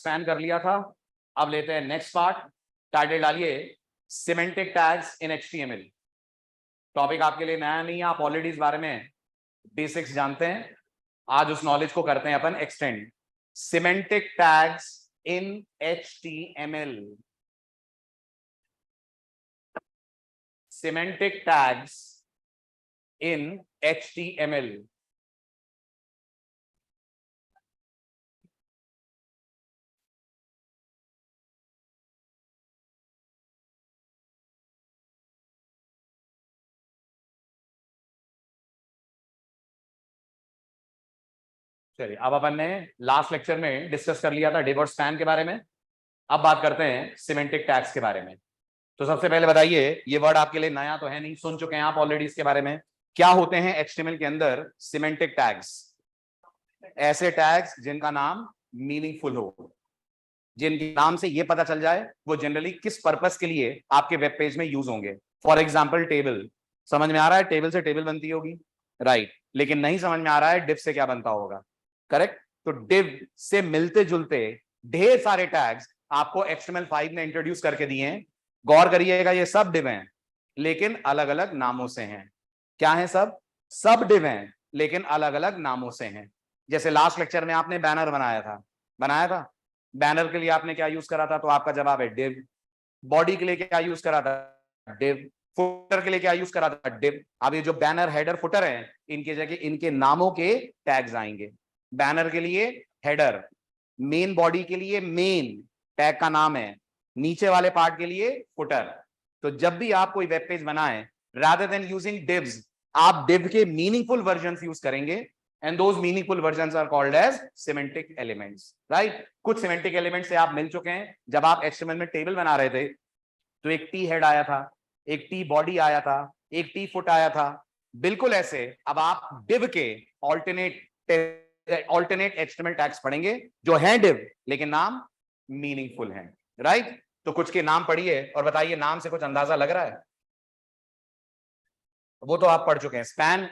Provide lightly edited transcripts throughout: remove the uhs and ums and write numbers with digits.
Span कर लिया था। अब लेते हैं नेक्स्ट पार्ट। टाइटल डालिए semantic tags in HTML। Topic आपके लिए नया नहीं है, आप ऑलरेडी इस बारे में बेसिक्स जानते हैं। आज उस नॉलेज को करते हैं अपन extend. Semantic tags in HTML। Semantic tags in HTML। चलिए, अब अपन ने लास्ट लेक्चर में डिस्कस कर लिया था डिव और स्पैन के बारे में। अब बात करते हैं सिमेंटिक टैग्स के बारे में। तो सबसे पहले बताइए, ये वर्ड आपके लिए नया तो है नहीं, सुन चुके हैं आप ऑलरेडी इसके बारे में। क्या होते हैं HTML के अंदर सिमेंटिक टैग्स? ऐसे टैग्स जिनका नाम मीनिंगफुल हो, जिनके नाम से ये पता चल जाए वो जनरली किस पर्पस के लिए आपके वेब पेज में यूज होंगे। फॉर एग्जाम्पल टेबल, समझ में आ रहा है टेबल से टेबल बनती होगी, राइट। लेकिन नहीं समझ में आ रहा है डिव से क्या बनता होगा, करेक्ट। तो डिव से मिलते जुलते ढेर सारे टैग्स आपको HTML5 ने इंट्रोड्यूस करके दिए हैं। गौर करिएगा, ये सब डिव हैं लेकिन अलग अलग नामों से हैं। क्या है? सब डिव हैं लेकिन अलग अलग नामों से हैं। जैसे लास्ट लेक्चर में आपने बैनर बनाया था। बैनर के लिए आपने क्या यूज करा था? तो आपका जवाब है डिव। बॉडी के लिए क्या यूज करा था? डिव। फुटर के लिए क्या यूज करा था? डिव। अब ये जो बैनर, हेडर, फुटर है, इनके जगह इनके नामों के टैग्स आएंगे। बैनर के लिए हेडर, मेन बॉडी के लिए मेन टैग का नाम है, नीचे वाले पार्ट के लिए फुटर। तो जब भी आप कोई वेब पेज बनाएं, रादर देन यूजिंग डिव्स, आप डिव के मीनिंगफुल वर्जन्स यूज करेंगे and those meaningful versions are called as semantic elements, right? कुछ semantic elements से आप मिल चुके हैं। जब आप HTML में टेबल बना रहे थे तो एक टी हेड आया था, एक टी बॉडी आया था, एक टी फुट आया था। बिल्कुल ऐसे अब आप डिव के ऑल्टरनेट HTML टैग्स पढ़ेंगे जो हैं डिव लेकिन नाम मीनिंगफुल हैं, राइट। तो कुछ के नाम पढ़िए और बताइए, नाम से कुछ अंदाजा लग रहा है? वो तो आप पढ़ चुके हैं। स्पैन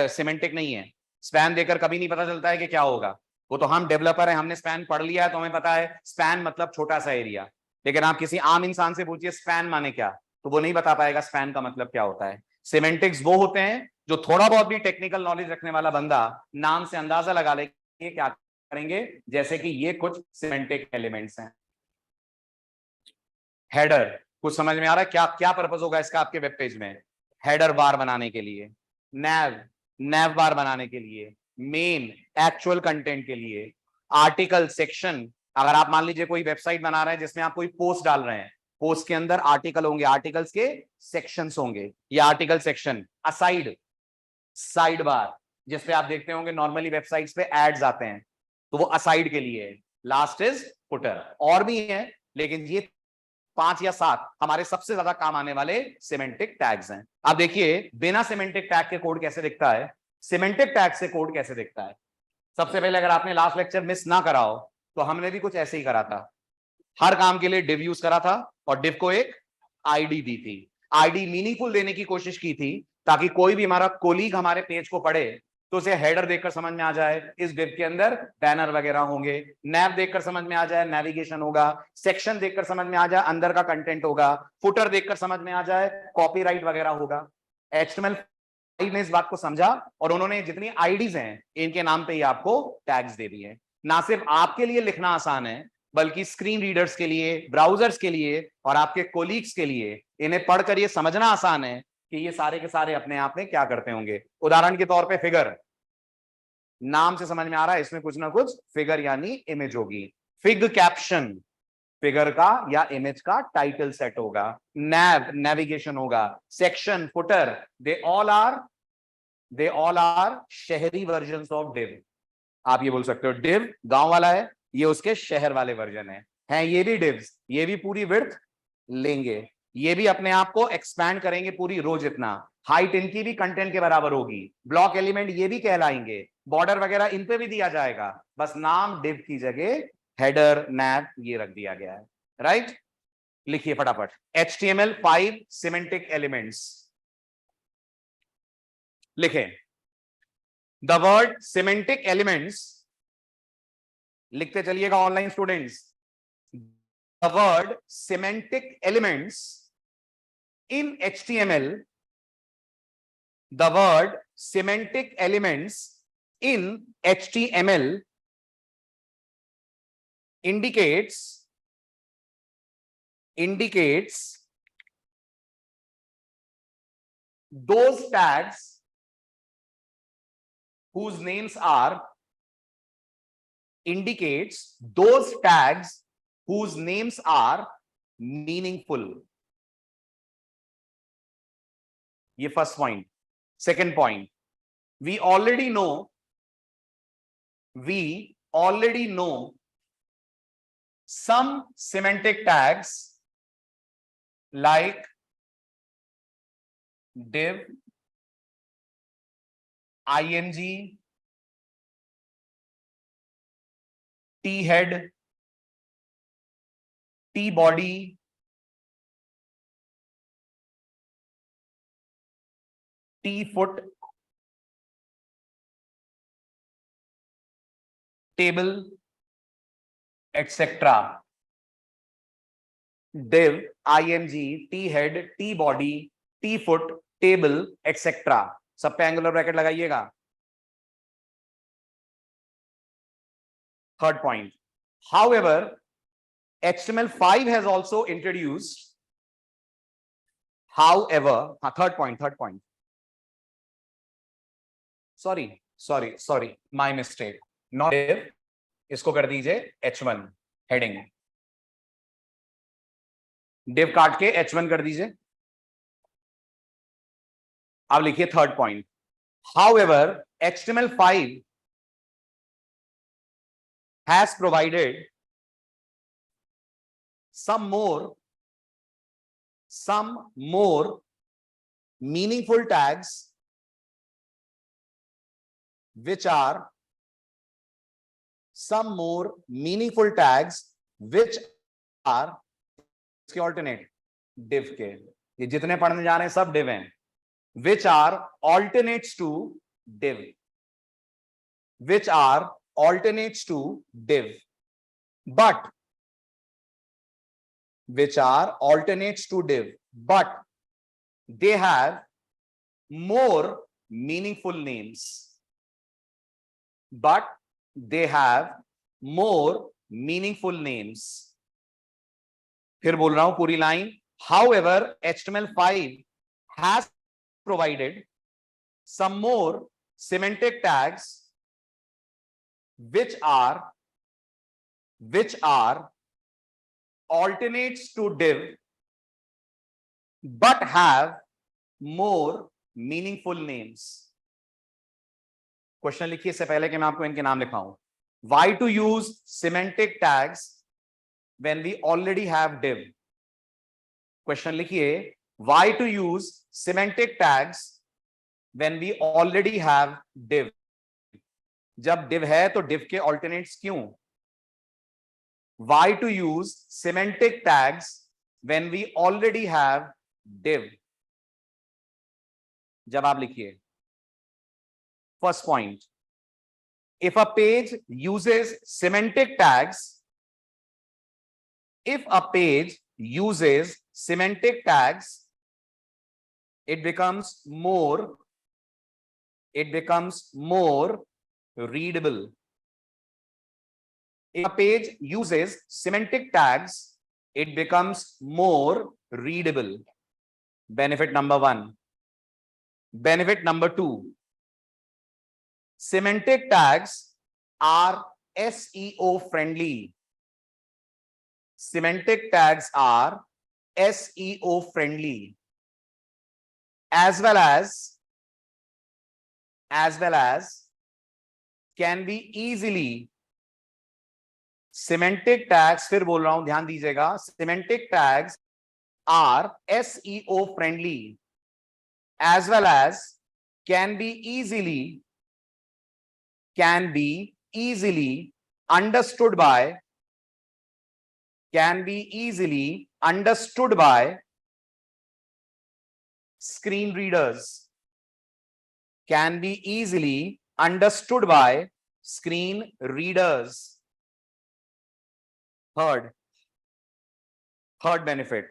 सिमेंटिक नहीं है, स्पैन देकर कभी नहीं पता चलता है कि क्या होगा। वो तो हम डेवलपर हैं, हमने स्पैन पढ़ लिया है तो हमें पता है स्पैन मतलब छोटा सा एरिया। लेकिन आप किसी आम इंसान से पूछिए स्पैन माने क्या, तो वो नहीं बता पाएगा स्पैन का मतलब क्या होता है। सिमेंटिक्स वो होते हैं जो थोड़ा बहुत भी टेक्निकल नॉलेज रखने वाला बंदा नाम से अंदाजा लगा ले क्या करेंगे। जैसे कि ये कुछ सिमेंटिक एलिमेंट्स हैं। हेडर, कुछ समझ में आ रहा है क्या क्या पर्पस होगा इसका आपके वेब पेज में? हेडर बार बनाने के लिए, नैव बार बनाने के लिए, मेन एक्चुअल कंटेंट के लिए, आर्टिकल सेक्शन। अगर आप मान लीजिए कोई वेबसाइट बना रहे हैं जिसमें आप कोई पोस्ट डाल रहे हैं, पोस्ट के अंदर आर्टिकल होंगे, आर्टिकल्स के सेक्शंस होंगे। ये article section. Aside, side bar, जिसपे आप देखते होंगे नॉर्मली वेबसाइट्स पे एड्स आते हैं, तो वो असाइड के लिए है। Last is footer. और भी है लेकिन ये 5 या 7 हमारे सबसे ज्यादा काम आने वाले सिमेंटिक टैग्स हैं। अब देखिए बिना सिमेंटिक टैग के कोड कैसे दिखता है, सिमेंटिक टैग से कोड कैसे दिखता है। सबसे पहले अगर आपने लास्ट लेक्चर मिस ना करा हो तो हमने भी कुछ ऐसे ही करा था। हर काम के लिए डिव यूज करा था और डिव को एक आईडी दी थी। आईडी मीनिंगफुल देने की कोशिश की थी ताकि कोई भी हमारा कोलीग हमारे पेज को पढ़े तो उसे हेडर देखकर समझ में आ जाए इस डिव के अंदर बैनर वगैरह होंगे, नैव देखकर समझ में आ जाए नेविगेशन होगा, सेक्शन देखकर समझ में आ जाए अंदर का कंटेंट होगा, फुटर देखकर समझ में आ जाए कॉपीराइट वगैरह होगा। HTML5 ने इस बात को समझा और उन्होंने जितनी आईडीज हैं इनके नाम पे ही आपको टैग्स दे दिए। ना सिर्फ आपके लिए लिखना आसान है बल्कि स्क्रीन रीडर्स के लिए, ब्राउजर्स के लिए और आपके कोलीग्स के लिए इन्हें पढ़कर ये समझना आसान है कि ये सारे के सारे अपने आप में क्या करते होंगे। उदाहरण के तौर पे फिगर, नाम से समझ में आ रहा है इसमें कुछ ना कुछ फिगर यानी इमेज होगी। फिग कैप्शन, फिगर का या इमेज का टाइटल सेट होगा। नैव, नेविगेशन होगा। Section, footer, they all are शहरी वर्जन्स ऑफ डिव। आप ये बोल सकते हो डिव गांव वाला है, ये उसके शहर वाले वर्जन है ये भी डिव्स, ये भी पूरी विड्थ लेंगे, ये भी अपने आप को एक्सपैंड करेंगे पूरी रो जितना। हाइट इनकी भी कंटेंट के बराबर होगी। ब्लॉक एलिमेंट ये भी कहलाएंगे, बॉर्डर वगैरह इन पे भी दिया जाएगा। बस नाम डिव की जगह हेडर, नैव ये रख दिया गया है, राइट। लिखिए फटाफट HTML5 सिमेंटिक एलिमेंट्स लिखें। द वर्ड सिमेंटिक एलिमेंट्स लिखते चलिएगा online students. The word semantic elements in HTML, the word semantic elements in HTML indicates those tags whose names are meaningful. ये first point. Second point, we already know some semantic tags like div, img, t-head, t-body, t-foot, table, etc. div, img, t-head, t-body, t-foot, table, etc. सब पे angular bracket लगाइएगा। Third point, however, HTML5 has also introduced, third point, sorry, my mistake, not div, इसको कर दीजिए H1 heading, div काट के H1 कर दीजिए। अब लिखिए third point, however, HTML5 has provided some more meaningful tags which are इसके ऑल्टरनेट div के, ये जितने पढ़ने जा रहे हैं सब div हैं, which are alternates to div, but they have more meaningful names. फिर बोल रहा हूं पूरी line, however, HTML5 has provided some more semantic tags which are alternates to div but have more meaningful names. Question लिखिए इससे पहले कि मैं आपको इनके नाम लिखाऊं। Why to use semantic tags when we already have div? Question लिखिए, why to use semantic tags when we already have div? जब div है तो div के alternates क्यों? Why to use semantic tags when we already have div? जवाब लिखिए। First point, if a page uses semantic tags, it becomes more readable. If a page uses semantic tags, it becomes more readable. Benefit number 1. Benefit number 2. Semantic tags are SEO friendly. Semantic tags are SEO friendly, as well as can be easily, semantic tags, फिर बोल रहा हूं ध्यान दीजिएगा, semantic tags are SEO friendly, as well as can be easily understood by screen readers. Can be easily understood by screen readers. third benefit,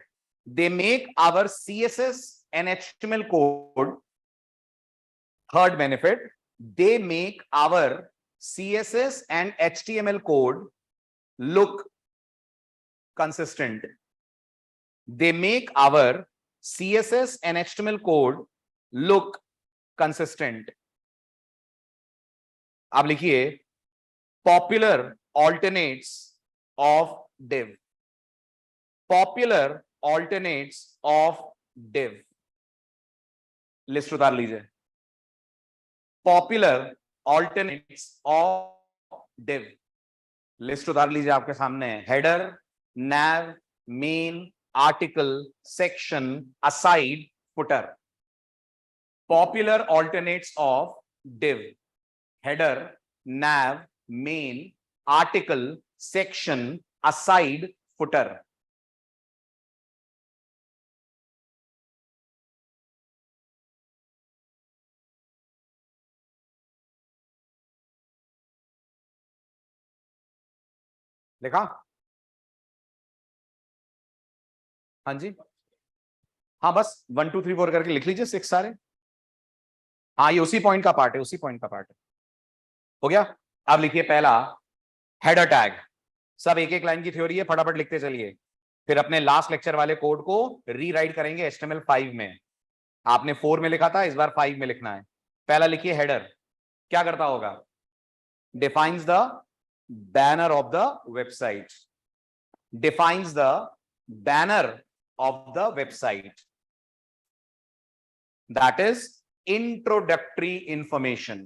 they make our CSS and HTML code. Third benefit, they make our CSS and HTML code look consistent. They make our CSS and HTML code look consistent. आप लिखिए popular alternates of div. Popular alternates of div. List उतार लीजिए. Popular alternates of div. List उतार लीजिए आपके सामने. Header, nav, main, article, section, aside, footer. Popular alternates of div. Header, nav, main, article, section, aside, footer. लिखा? हाँ जी, हाँ बस 1 2 3 4 करके लिख लीजिए 6 सारे. हाँ ये उसी पॉइंट का पार्ट है, उसी पॉइंट का पार्ट है. हो गया? अब लिखिए पहला हेडर टैग. सब एक एक लाइन की थ्योरी है, फटाफट लिखते चलिए. फिर अपने लास्ट लेक्चर वाले कोड को रीराइट करेंगे HTML5 में. आपने 4 में लिखा था, इस बार 5 में लिखना है. पहला लिखिए हेडर. क्या करता होगा? Defines the banner of the website. Defines the banner of the website. That is introductory information.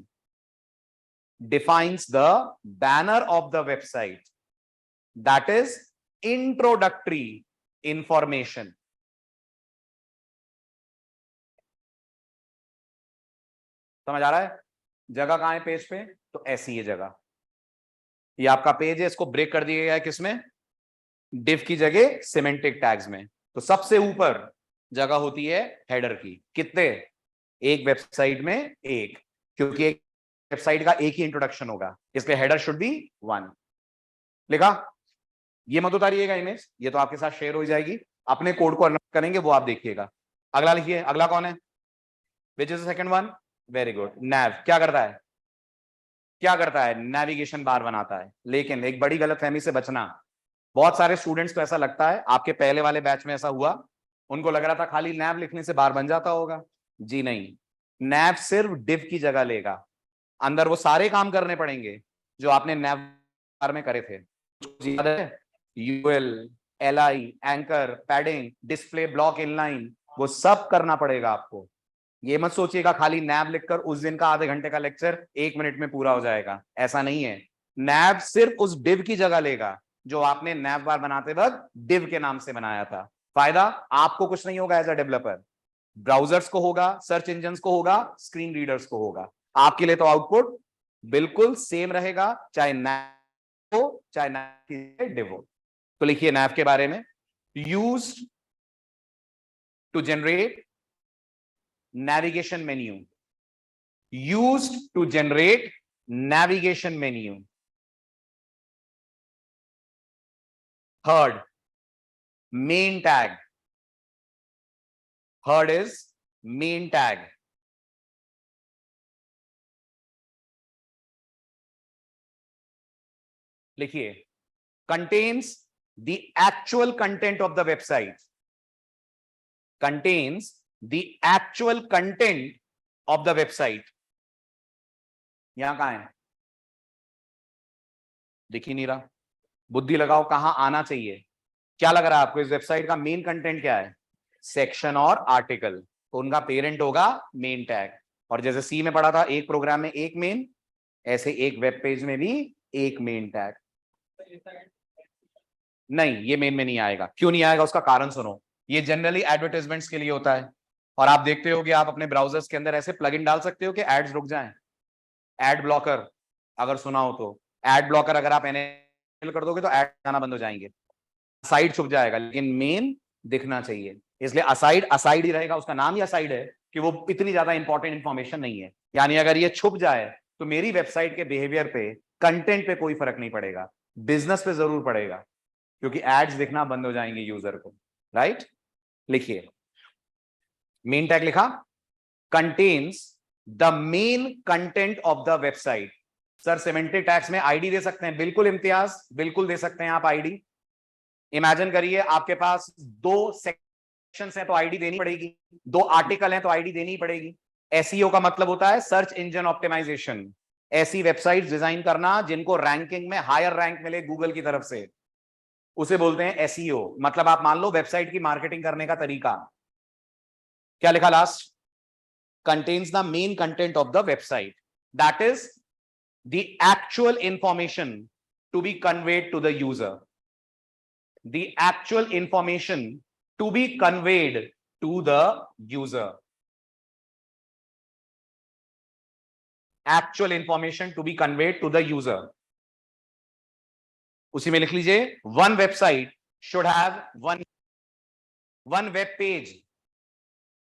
Defines the banner of the website. That is introductory information. समझ आ रहा है? जगह कहां है पेज पे? तो ऐसी है जगह. ये आपका पेज है, इसको ब्रेक कर दिया गया है किसमें? डिव की जगह सिमेंटिक टैग्स में. तो सबसे ऊपर जगह होती है हेडर की. कितने? एक वेबसाइट में एक, क्योंकि एक वेबसाइट का एक ही इंट्रोडक्शन होगा, इसलिए हेडर शुड बी 1. लिखा? ये मत उतारिएगा इमेज, ये तो आपके साथ शेयर हो जाएगी. अपने कोड को रन करेंगे, वो आप देखिएगा. अगला लिखिए. अगला कौन है? Which is the second one? Very good. Nav. क्या करता है? क्या करता है? नेविगेशन बार बनाता है. लेकिन एक बड़ी गलतफहमी से बचना. बहुत सारे स्टूडेंट्स को ऐसा लगता है, आपके पहले वाले बैच में ऐसा हुआ, उनको लग रहा था खाली नैव लिखने से बार बन जाता होगा. जी नहीं, नैव सिर्फ डिव की जगह लेगा. अंदर वो सारे काम करने पड़ेंगे जो आपने नैव बार में करे थे. याद है? UL, LI, anchor, padding, display, block, inline, वो सब करना पड़ेगा आपको. ये मत सोचिएगा खाली नैव लिखकर उस दिन का आधे घंटे का लेक्चर 1 मिनट में पूरा हो जाएगा. ऐसा नहीं है. नैव सिर्फ उस डिव की जगह लेगा जो आपने नैव बार बनाते वक्त डिव के नाम से बनाया था. फायदा आपको कुछ नहीं होगा एज अ डेवलपर, ब्राउजर्स को होगा, सर्च इंजन्स को होगा, स्क्रीन रीडर्स को होगा. आपके लिए तो आउटपुट बिल्कुल सेम रहेगा, चाहे नैव हो चाहे डिव हो. तो लिखिए नैव के बारे में. Used to generate navigation menu. Used to generate navigation menu. Third, main tag. Third is main tag. लिखिए. Contains the actual content of the website. Contains the actual content of the website. यहां कहां है? दिख ही नहीं रहा. बुद्धि लगाओ, कहां आना चाहिए? क्या लग रहा है आपको? इस वेबसाइट का मेन कंटेंट क्या है? सेक्शन और आर्टिकल. तो उनका पेरेंट होगा मेन टैग. और जैसे सी में पढ़ा था, एक प्रोग्राम में एक मेन, ऐसे एक वेब पेज में भी एक मेन टैग. नहीं, ये मेन में नहीं आएगा. क्यों नहीं आएगा? उसका कारण सुनो. ये जनरली एडवर्टाइजमेंट्स के लिए होता है. और आप देखते हो कि आप अपने ब्राउजर्स के अंदर ऐसे प्लगइन डाल सकते हो कि एड्स रुक जाएं. एड ब्लॉकर अगर सुना हो तो, एड ब्लॉकर अगर आप एनेबल कर दोगे तो एड आना बंद हो जाएंगे, असाइड छुप जाएगा, लेकिन मेन दिखना चाहिए. इसलिए असाइड असाइड ही रहेगा. उसका नाम ही असाइड है कि वो इतनी ज्यादा इंपॉर्टेंट इंफॉर्मेशन नहीं है. यानी अगर ये छुप जाए तो मेरी वेबसाइट के बिहेवियर पे, कंटेंट पे कोई फर्क नहीं पड़ेगा, बिजनेस पे जरूर पड़ेगा. क्योंकि एड्स दिखना बंद हो जाएंगे यूजर को, राइट। लिखिए, मेन टैग लिखा, contains the main content of the website. Sir semantic tags में आईडी दे सकते हैं, बिल्कुल इम्तियाज, बिल्कुल दे सकते हैं आप आईडी। इमेजिन करिए आपके पास 2 सेक्शंस हैं तो आईडी देनी पड़ेगी, 2 आर्टिकल हैं तो आईडी देनी पड़ेगी। एसईओ का मतलब होता है सर्च इंजन ऑप्टिमाइजेशन। ऐसी वेबसाइट डिजाइन करना जिनको रैंकिंग में हायर रैंक मिले गूगल की तरफ से, उसे बोलते हैं एसईओ। मतलब आप मान लो वेबसाइट की मार्केटिंग करने का तरीका। क्या लिखा last? contains the main content of the website, that is the actual information to be conveyed to the user, the actual information to be conveyed to the user, actual information to be conveyed to the user। उसी में लिख लीजिए, one website should have one web page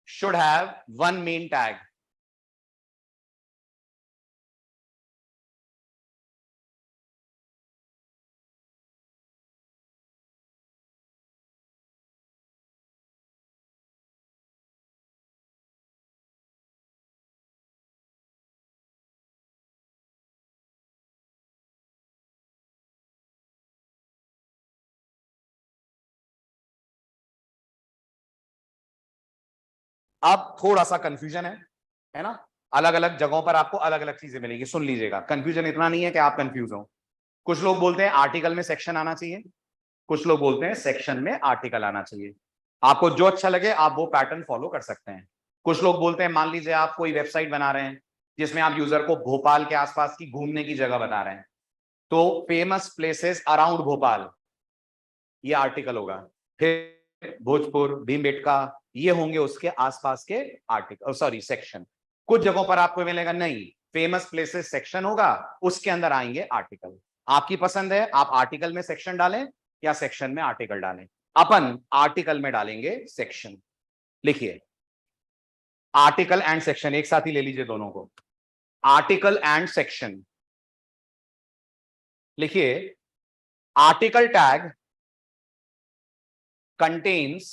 should have one main tag। अब थोड़ा सा confusion है ना, अलग अलग जगहों पर आपको अलग अलग चीजें मिलेगी, सुन लीजिएगा। कंफ्यूजन इतना नहीं है कि आप कंफ्यूज हो। कुछ लोग बोलते हैं आर्टिकल में सेक्शन आना चाहिए, कुछ लोग बोलते हैं सेक्शन में आर्टिकल आना चाहिए। आपको जो अच्छा लगे आप वो पैटर्न फॉलो कर सकते हैं। कुछ लोग बोलते हैं, मान लीजिए आप कोई वेबसाइट बना रहे हैं जिसमें आप यूजर को भोपाल के आसपास की घूमने की जगह बता रहे हैं, तो फेमस प्लेसेस अराउंड भोपाल ये आर्टिकल होगा। फिर भोजपुर, भीमबेटका, ये होंगे उसके आसपास के आर्टिकल, सॉरी सेक्शन। कुछ जगहों पर आपको मिलेगा नहीं, फेमस प्लेसेस सेक्शन होगा, उसके अंदर आएंगे आर्टिकल। आपकी पसंद है, आप आर्टिकल में सेक्शन डालें या सेक्शन में आर्टिकल डालें। अपन आर्टिकल में डालेंगे सेक्शन। लिखिए, आर्टिकल एंड सेक्शन एक साथ ही ले लीजिए दोनों को, आर्टिकल एंड सेक्शन। लिखिए, article tag contains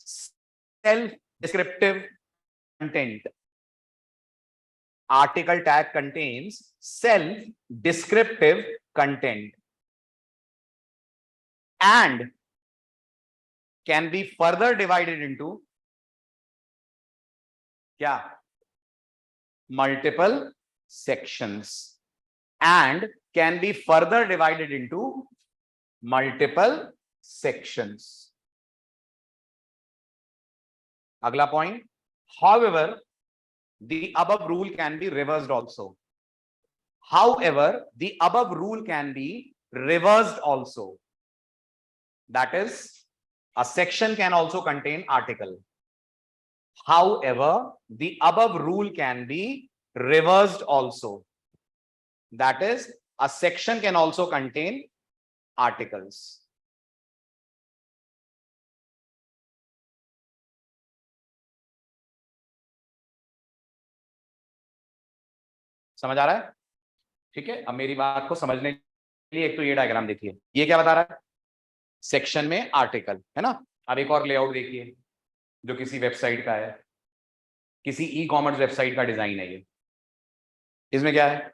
self descriptive content। article tag contains self descriptive content and can be further divided into क्या? multiple sections, and can be further divided into multiple sections। अगला point, however the above rule can be reversed also। however the above rule can be reversed also, that is a section can also contain article। however the above rule can be reversed also, that is a section can also contain articles। समझ आ रहा है? ठीक है, अब मेरी बात को समझने के लिए एक तो ये डायग्राम देखिए, ये क्या बता रहा है? सेक्शन में आर्टिकल है ना। अब एक और लेआउट देखिए जो किसी वेबसाइट का है, किसी ई कॉमर्स वेबसाइट का डिजाइन है ये। इसमें क्या है?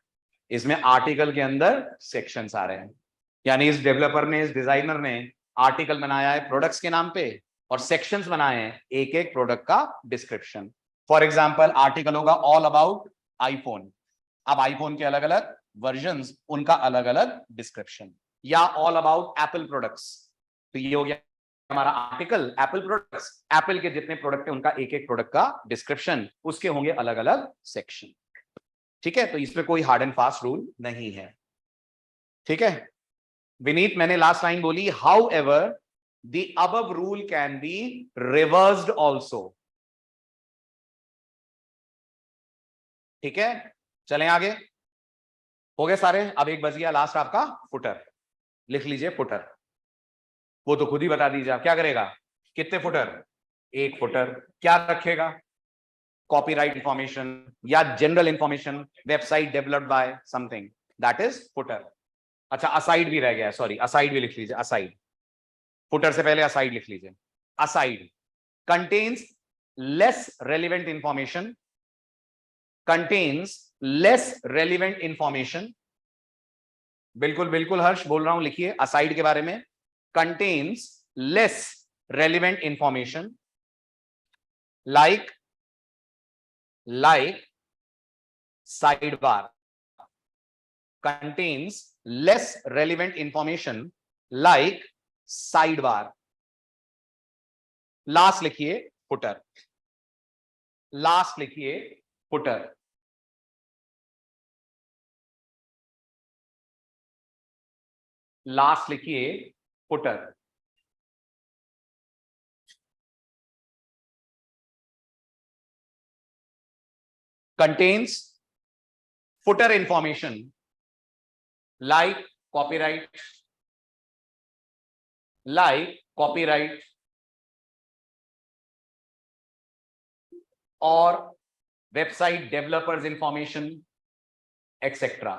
इसमें आर्टिकल के अंदर सेक्शंस आ रहे हैं, यानी इस डेवलपर ने, इस डिजाइनर ने आर्टिकल बनाया है प्रोडक्ट्स के नाम पे और सेक्शंस बनाए हैं एक एक प्रोडक्ट का डिस्क्रिप्शन। फॉर एग्जांपल आर्टिकल होगा ऑल अबाउट आईफोन। अब आईफोन के अलग अलग वर्जन्स, उनका अलग अलग डिस्क्रिप्शन। या ऑल अबाउट एप्पल प्रोडक्ट्स, तो ये हो गया हमारा आर्टिकल एप्पल प्रोडक्ट्स। एप्पल के जितने प्रोडक्ट है उनका एक एक प्रोडक्ट का डिस्क्रिप्शन, उसके होंगे अलग अलग सेक्शन। ठीक है, तो इसमें कोई हार्ड एंड फास्ट रूल नहीं है। ठीक है विनीत, मैंने लास्ट लाइन बोली, how ever the above rule can be reversed also. ठीक है, चलें आगे, हो गए सारे। अब एक बच गया लास्ट आपका फुटर। लिख लीजिए फुटर, वो तो खुद ही बता दीजिए आप क्या करेगा। कितने फुटर? एक फुटर। क्या रखेगा? कॉपीराइट इंफॉर्मेशन या general information, website developed by something, that is footer. अच्छा असाइड भी रह गया, सॉरी असाइड भी लिख लीजिए, असाइड, फुटर से पहले असाइड लिख लीजिए। Aside contains less relevant information, contains less relevant information, बिल्कुल बिल्कुल हर्ष बोल रहा हूं, लिखिए असाइड के बारे में, contains less relevant information like sidebar, contains less relevant information like sidebar। Last लिखिए फुटर, लास्ट लिखिए फुटर, लास्ट लिखिए footer. contains footer information like copyright, like copyright और website developers information etc,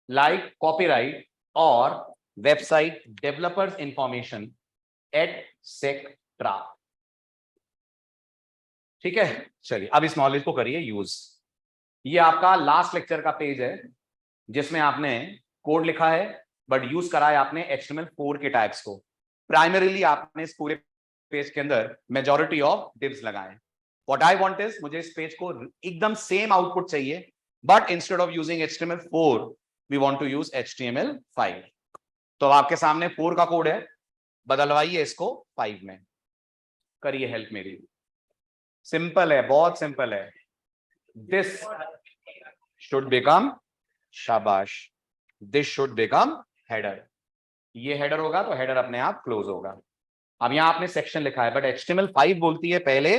like copyright और website developers information etc। ठीक है, चलिए अब इस नॉलेज को करिए यूज। ये आपका लास्ट लेक्चर का पेज है जिसमें आपने कोड लिखा है बट यूज करा है आपने HTML4 के टैग्स को। प्राइमरीली आपने इस पूरे पेज के अंदर मेजॉरिटी ऑफ डिव्स लगाए। व्हाट आई वांट इज, मुझे इस पेज को एकदम सेम आउटपुट चाहिए, but instead of using HTML4 we want to use HTML5। तो आपके सामने 4 का कोड है, बदलवाइए इसको 5 में, करिए हेल्प मेरी। सिंपल है, बहुत सिंपल है। दिस शुड बिकम, शाबाश, दिस शुड बिकम हेडर। ये हेडर होगा तो हेडर अपने आप क्लोज होगा। अब यहां आपने सेक्शन लिखा है बट HTML5 बोलती है पहले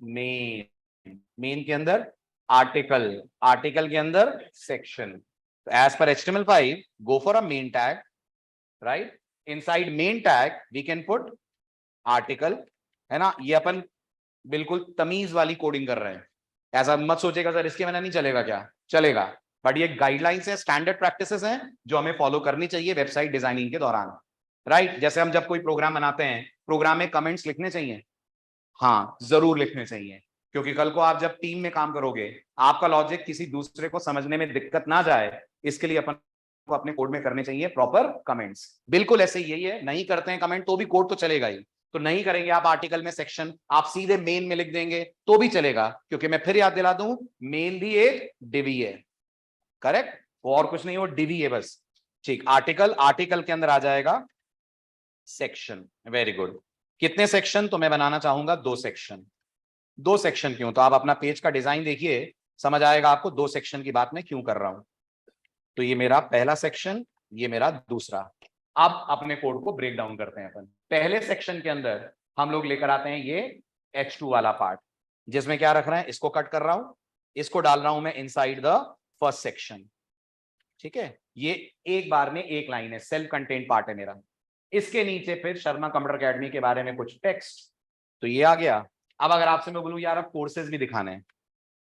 मेन, मेन के अंदर आर्टिकल, आर्टिकल के अंदर सेक्शन। तो एज पर HTML5 go for a main tag, right? Inside main tag we can put article, है ना? ये अपन बिल्कुल तमीज वाली कोडिंग कर रहे हैं, ऐसा मत सोचेगा सर इसके बिना नहीं चलेगा, क्या चलेगा, बट ये गाइडलाइंस है, स्टैंडर्ड प्रैक्टिसेस हैं जो हमें फॉलो करनी चाहिए वेबसाइट डिजाइनिंग के दौरान, राइट? जैसे हम जब कोई प्रोग्राम बनाते हैं, प्रोग्राम में कमेंट्स लिखने चाहिए, हाँ जरूर लिखने चाहिए, क्योंकि कल को आप जब टीम में काम करोगे आपका लॉजिक किसी दूसरे को समझने में दिक्कत ना जाए, इसके लिए अपन को अपने कोड में करने चाहिए प्रॉपर कमेंट्स। बिल्कुल ऐसे ही यही है, नहीं करते हैं कमेंट तो भी कोड तो चलेगा ही। तो नहीं करेंगे आप आर्टिकल में सेक्शन, आप सीधे मेन में लिख देंगे तो भी चलेगा, क्योंकि मैं फिर याद दिला दूं मेन भी एक डिवी है, करेक्ट? वो और कुछ नहीं, वो डिवी है बस। ठीक, आर्टिकल, आर्टिकल के अंदर आ जाएगा सेक्शन। Very good. कितने सेक्शन? तो मैं बनाना चाहूंगा 2 सेक्शन। 2 सेक्शन क्यों? तो आप अपना पेज का डिजाइन देखिए, समझ आएगा आपको 2 सेक्शन की बात मैं क्यों कर रहा हूं। तो ये मेरा पहला सेक्शन, ये मेरा दूसरा। अब अपने कोड को ब्रेक डाउन करते हैं अपन। पहले सेक्शन के अंदर हम लोग लेकर आते हैं ये H2 वाला पार्ट, जिसमें क्या रख रहे हैं, इसको कट कर रहा हूं, इसको डाल रहा हूं मैं इनसाइड द फर्स्ट सेक्शन। ठीक है, ये एक बार में एक लाइन है, सेल्फ कंटेंट पार्ट है मेरा। इसके नीचे फिर शर्मा कंप्यूटर अकेडमी के बारे में कुछ टेक्स्ट, तो ये आ गया। अब अगर आपसे मैं बोलूं यार अब कोर्सेज भी दिखाने हैं,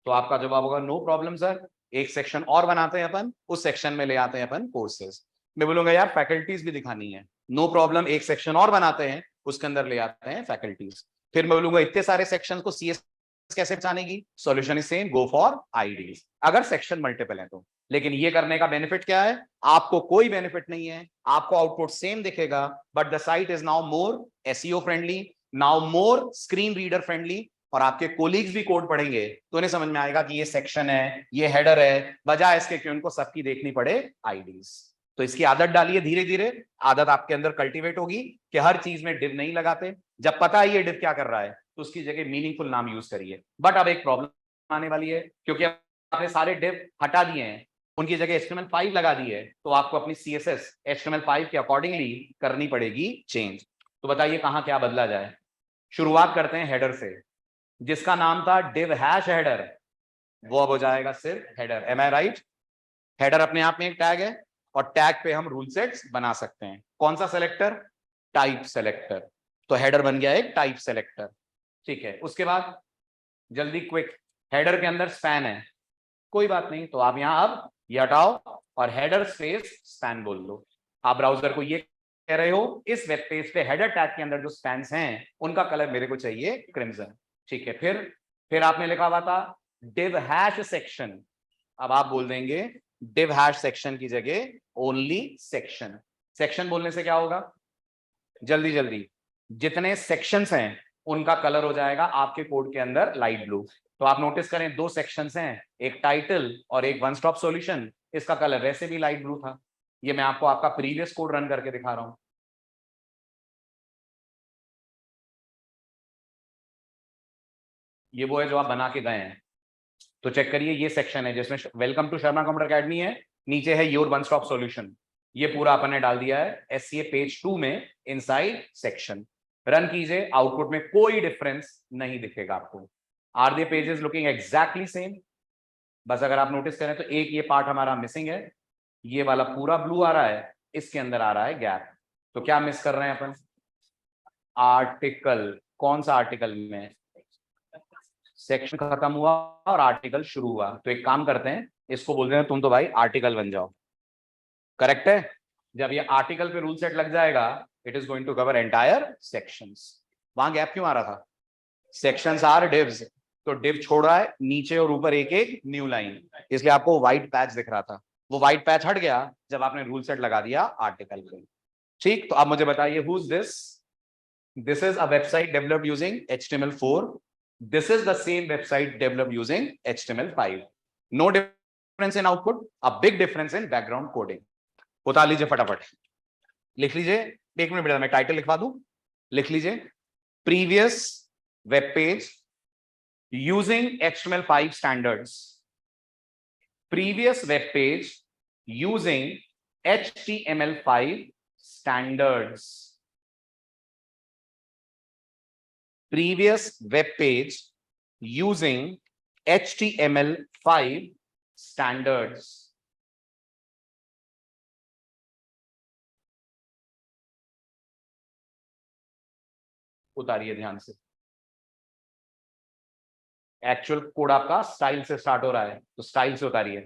तो आपका जवाब होगा नो प्रॉब्लम सर, एक सेक्शन और बनाते हैं अपन, उस सेक्शन में ले आते हैं अपन कोर्सेज। मैं बोलूंगा यार फैकल्टीज भी दिखानी है, नो प्रॉब्लम, एक सेक्शन और बनाते हैं, उसके अंदर ले आते हैं फैकल्टीज। फिर मैं बोलूंगा इतने सारे सेक्शन को CS कैसे बचानेगी, solution is same, go for IDs, अगर सेक्शन मल्टीपल है तो। लेकिन ये करने का बेनिफिट क्या है? आपको कोई बेनिफिट नहीं है, आपको आउटपुट सेम दिखेगा, but the site is now more SEO friendly, now more screen reader friendly, और आपके कोलीग्स भी कोड पढ़ेंगे तो उन्हें समझ में आएगा कि ये सेक्शन है, ये हेडर है, बजाय इसके कि उनको सबकी देखनी पड़े आईडीज। तो इसकी आदत डालिए, धीरे धीरे आदत आपके अंदर कल्टीवेट होगी कि हर चीज में डिव नहीं लगाते। जब पता है ये डिव क्या कर रहा है तो उसकी जगह मीनिंगफुल नाम यूज करिए। बट अब एक प्रॉब्लम आने वाली है, क्योंकि आपने सारे डिव हटा दिए हैं, उनकी जगह HTML5 लगा दी है, तो आपको अपनी CSS HTML5 के अकॉर्डिंगली करनी पड़ेगी चेंज। तो बताइए कहां क्या बदला जाए? शुरुआत करते हैं हेडर से, जिसका नाम था div हैश हेडर, वो अब हो जाएगा सिर्फ हेडर। एम आई राइट? हेडर अपने आप में एक टैग है, और टैग पे हम रूल सेट्स बना सकते हैं। कौन सा सेलेक्टर? Type selector. तो हेडर बन गया एक टाइप सेलेक्टर। ठीक है, उसके बाद जल्दी क्विक, हेडर के अंदर स्पैन है, कोई बात नहीं, तो आप यहां अब ये हटाओ और हेडर स्पेस स्पैन बोल दो। आप ब्राउजर को ये कह रहे हो इस वेब पेज पे हेडर टैग के अंदर जो स्पैन्स हैं उनका कलर मेरे को चाहिए क्रिम्सन। ठीक है, फिर आपने लिखा हुआ था div hash सेक्शन। अब आप बोल देंगे div hash सेक्शन की जगह ओनली सेक्शन। सेक्शन बोलने से क्या होगा, जल्दी जल्दी, जितने सेक्शंस हैं उनका कलर हो जाएगा आपके कोड के अंदर लाइट ब्लू। तो आप नोटिस करें दो सेक्शंस हैं, एक टाइटल और एक वन स्टॉप सॉल्यूशन, इसका कलर वैसे भी लाइट ब्लू था। ये मैं आपको आपका प्रीवियस कोड रन करके दिखा रहा हूं। ये वो है जो आप बना के गए हैं। तो चेक करिए, ये सेक्शन है जिसमें welcome to Sharma computer academy है, नीचे है योर वन स्टॉप सॉल्यूशन। ये पूरा अपन ने डाल दिया है एससीए पेज 2 में इनसाइड सेक्शन। रन कीजिए, आउटपुट में कोई डिफरेंस नहीं दिखेगा आपको। Are they pages looking exactly same? बस अगर आप नोटिस करें तो एक ये पार्ट हमारा मिसिंग है, ये वाला पूरा ब्लू आ रहा है, इसके अंदर आ रहा है गैप। तो क्या मिस कर रहे हैं अपन? आर्टिकल। कौन सा आर्टिकल में? सेक्शन खत्म हुआ और आर्टिकल शुरू हुआ, तो एक काम करते हैं, इसको बोलते हैं तुम तो भाई आर्टिकल बन जाओ। करेक्ट है? जब ये आर्टिकल पे रूल सेट लग जाएगा, it is going to cover entire sections. वहां गैप क्यों आ रहा था? सेक्शंस आर डिव्स, तो डिव छोड़ रहा है नीचे और ऊपर एक एक न्यू लाइन, इसलिए आपको व्हाइट पैच दिख रहा था। वो व्हाइट पैच हट गया जब आपने रूल सेट लगा दिया आर्टिकल पे। ठीक, तो अब मुझे बताइए who is this? This is a website developed using HTML4. This is the same website developed using HTML5. No difference in output, a big difference in background coding. उतार लीजिए फटाफट, लिख लीजिए। एक मिनट बेटा, मैं टाइटल लिखवा दूं। लिख लीजिए previous web page using HTML5 standards. Previous web page using HTML5 standards. Previous web page using HTML5 standards. उतारिए ध्यान से। एक्चुअल कोड आपका स्टाइल से स्टार्ट हो रहा है, तो स्टाइल से उतारिए।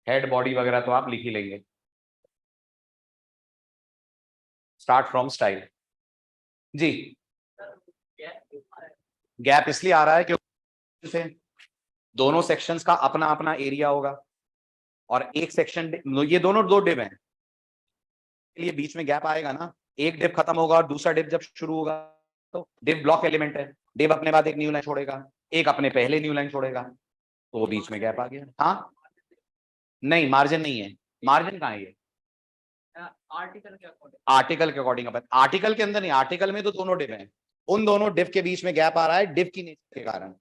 हेड बॉडी वगैरह तो आप लिख ही लेंगे। Start from style. जी, गैप इसलिए आ रहा है क्योंकि दोनों सेक्शंस का अपना अपना एरिया होगा और एक सेक्शन, ये दोनों दो डिव हैं, लिए बीच में गैप आएगा ना। एक डिव खत्म होगा और दूसरा डिव जब शुरू होगा, तो डिव ब्लॉक एलिमेंट है, डिव अपने बाद एक न्यू लाइन छोड़ेगा, एक अपने पहले न्यू लाइन छोड़ेगा, तो वो बीच में गैप आ गया। हाँ, नहीं मार्जिन नहीं है। मार्जिन कहाँ है? ये आर्टिकल के अकॉर्डिंग अपन, आर्टिकल के अंदर नहीं, आर्टिकल में तो दोनों डिव हैं, उन दोनों डिव के बीच में गैप आ रहा है डिव की नेचर के कारण।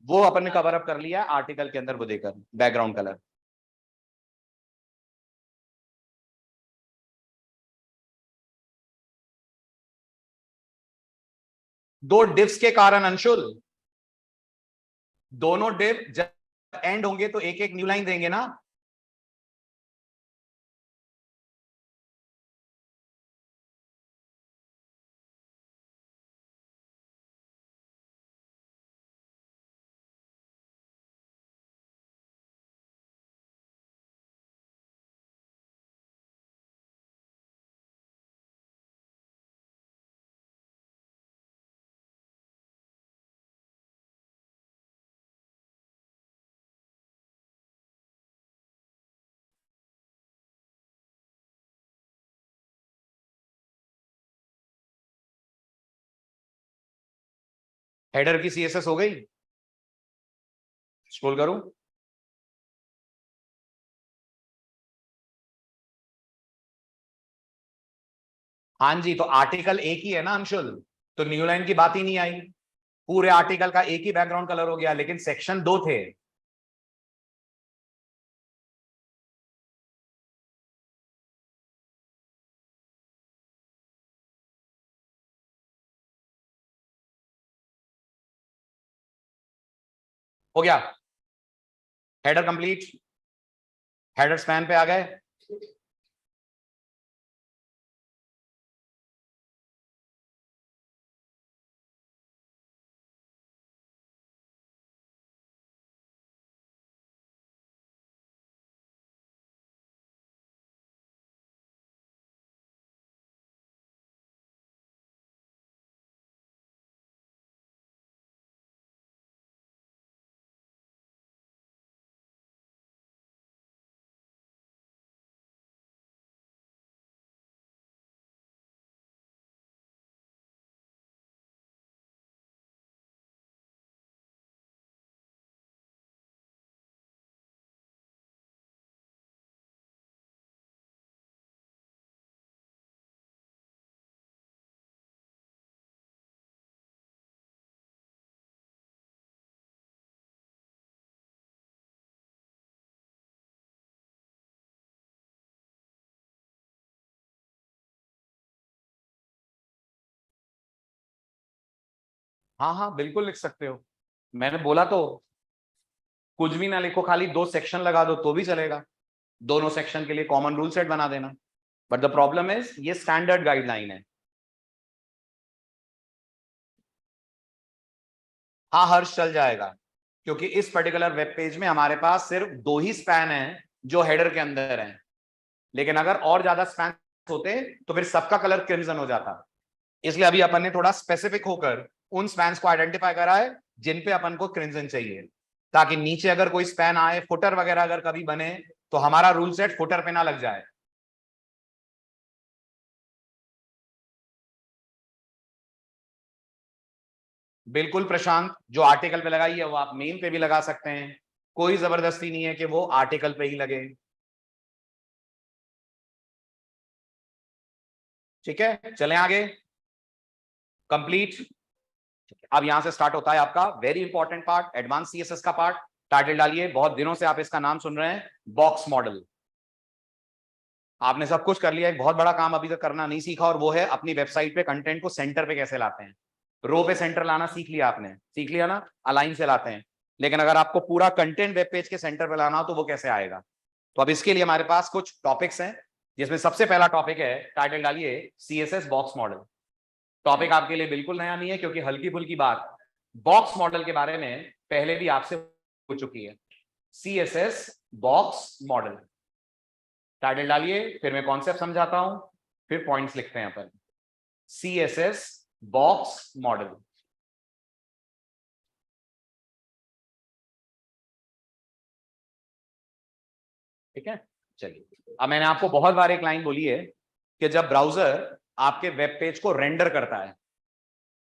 वो अपन ने कवर अप कर लिया आर्टिकल के अंदर वो देकर बैकग्राउंड कलर। दो डिव्स के कारण अंशुल, दोनों डिव जब एंड होंगे तो एक एक न्यू लाइन देंगे ना। हेडर की सीएसएस हो गई? स्क्रॉल करूं? हाँ जी, तो आर्टिकल एक ही है ना अंशुल, तो न्यू लाइन की बात ही नहीं आई। पूरे आर्टिकल का एक ही बैकग्राउंड कलर हो गया, लेकिन सेक्शन दो थे। हो गया? हेडर कंप्लीट, हेडर स्पैन पे आ गए। हाँ हाँ बिल्कुल लिख सकते हो, मैंने बोला तो कुछ भी ना लिखो, खाली 2 सेक्शन लगा दो तो भी चलेगा, दोनों सेक्शन के लिए कॉमन रूल सेट बना देना। बट द प्रॉब्लम इज ये स्टैंडर्ड गाइडलाइन है। हाँ हर्ष चल जाएगा, क्योंकि इस पर्टिकुलर वेब पेज में हमारे पास सिर्फ 2 ही स्पैन हैं जो हेडर के अंदर हैं, लेकिन अगर और ज्यादा स्पैन होते तो फिर सबका कलर क्रिम्सन हो जाता। इसलिए अभी अपन ने थोड़ा स्पेसिफिक होकर उन स्पैन्स को आइडेंटिफाई करा है जिन पे अपन को क्रिम्सन चाहिए, ताकि नीचे अगर कोई स्पैन आए, फुटर वगैरह अगर कभी बने, तो हमारा रूल सेट फुटर पे ना लग जाए। बिल्कुल प्रशांत, जो आर्टिकल पे लगाई है वो आप मेन पे भी लगा सकते हैं, कोई जबरदस्ती नहीं है कि वो आर्टिकल पे ही लगे। ठीक है, चलें आगे। कंप्लीट। अब यहां से स्टार्ट होता है आपका very important part, advance CSS का पार्ट। टाइटल डालिए, बहुत दिनों से आप इसका नाम सुन रहे हैं, बॉक्स मॉडल। आपने सब कुछ कर लिया, एक बहुत बड़ा काम अभी तक करना नहीं सीखा, और वो है अपनी वेबसाइट पे कंटेंट को सेंटर पे कैसे लाते हैं। रो पे सेंटर लाना सीख लिया आपने, सीख लिया ना, अलाइन से लाते हैं। लेकिन अगर आपको पूरा कंटेंट वेब पेज के सेंटर पे लाना हो तो वो कैसे आएगा। तो अब इसके लिए हमारे पास कुछ टॉपिक्स हैं, जिसमें सबसे पहला टॉपिक है, टाइटल डालिए, सीएसएस बॉक्स मॉडल। टॉपिक आपके लिए बिल्कुल नया नहीं है, क्योंकि हल्की फुल्की बात बॉक्स मॉडल के बारे में पहले भी आपसे हो चुकी है। सीएसएस बॉक्स मॉडल, टाइटल डालिए, फिर मैं कॉन्सेप्ट समझाता हूं, फिर पॉइंट्स लिखते हैं अपन। CSS box model. ठीक है, चलिए। अब मैंने आपको बहुत बार एक लाइन बोली है कि जब ब्राउजर आपके वेब पेज को रेंडर करता है,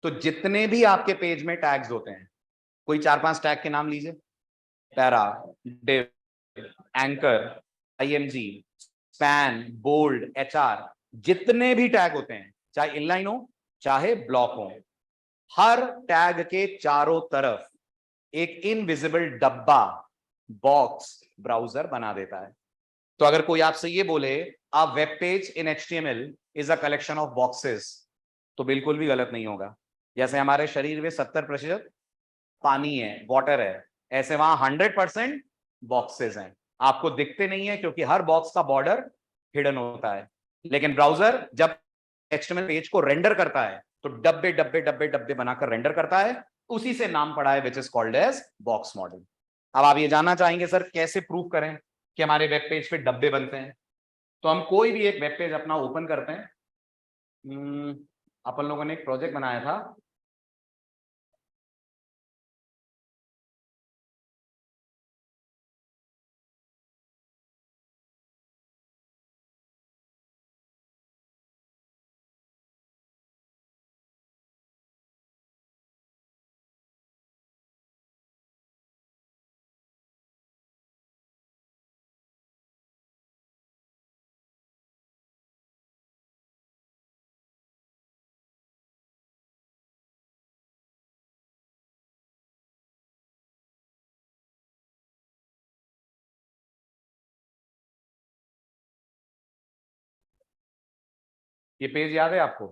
तो जितने भी आपके पेज में टैग्स होते हैं, कोई 4-5 टैग के नाम लीजिए, para, div, anchor, IMG, span, bold, HR, जितने भी टैग होते हैं, चाहे इनलाइन हो चाहे ब्लॉक हो, हर टैग के चारों तरफ एक इनविजिबल डब्बा, बॉक्स, ब्राउजर बना देता है। तो अगर कोई आपसे ये बोले a web page in HTML is a collection of boxes, तो बिल्कुल भी गलत नहीं होगा। जैसे हमारे शरीर में 70% पानी है, वाटर है, ऐसे वहां 100% बॉक्सेस हैं, आपको दिखते नहीं है क्योंकि हर बॉक्स का बॉर्डर हिडन होता है। लेकिन ब्राउजर जब एचटीएमएल पेज को रेंडर करता है तो डब्बे डब्बे डब्बे डब्बे बनाकर रेंडर करता है, उसी से नाम पड़ा है, which is called as box model. अब आप ये जानना चाहेंगे सर कैसे प्रूव करें कि हमारे वेब पेज पे डब्बे बनते हैं। तो हम कोई भी एक वेब पेज अपना ओपन करते हैं। अपन लोगों ने एक प्रोजेक्ट बनाया था, ये पेज याद है आपको?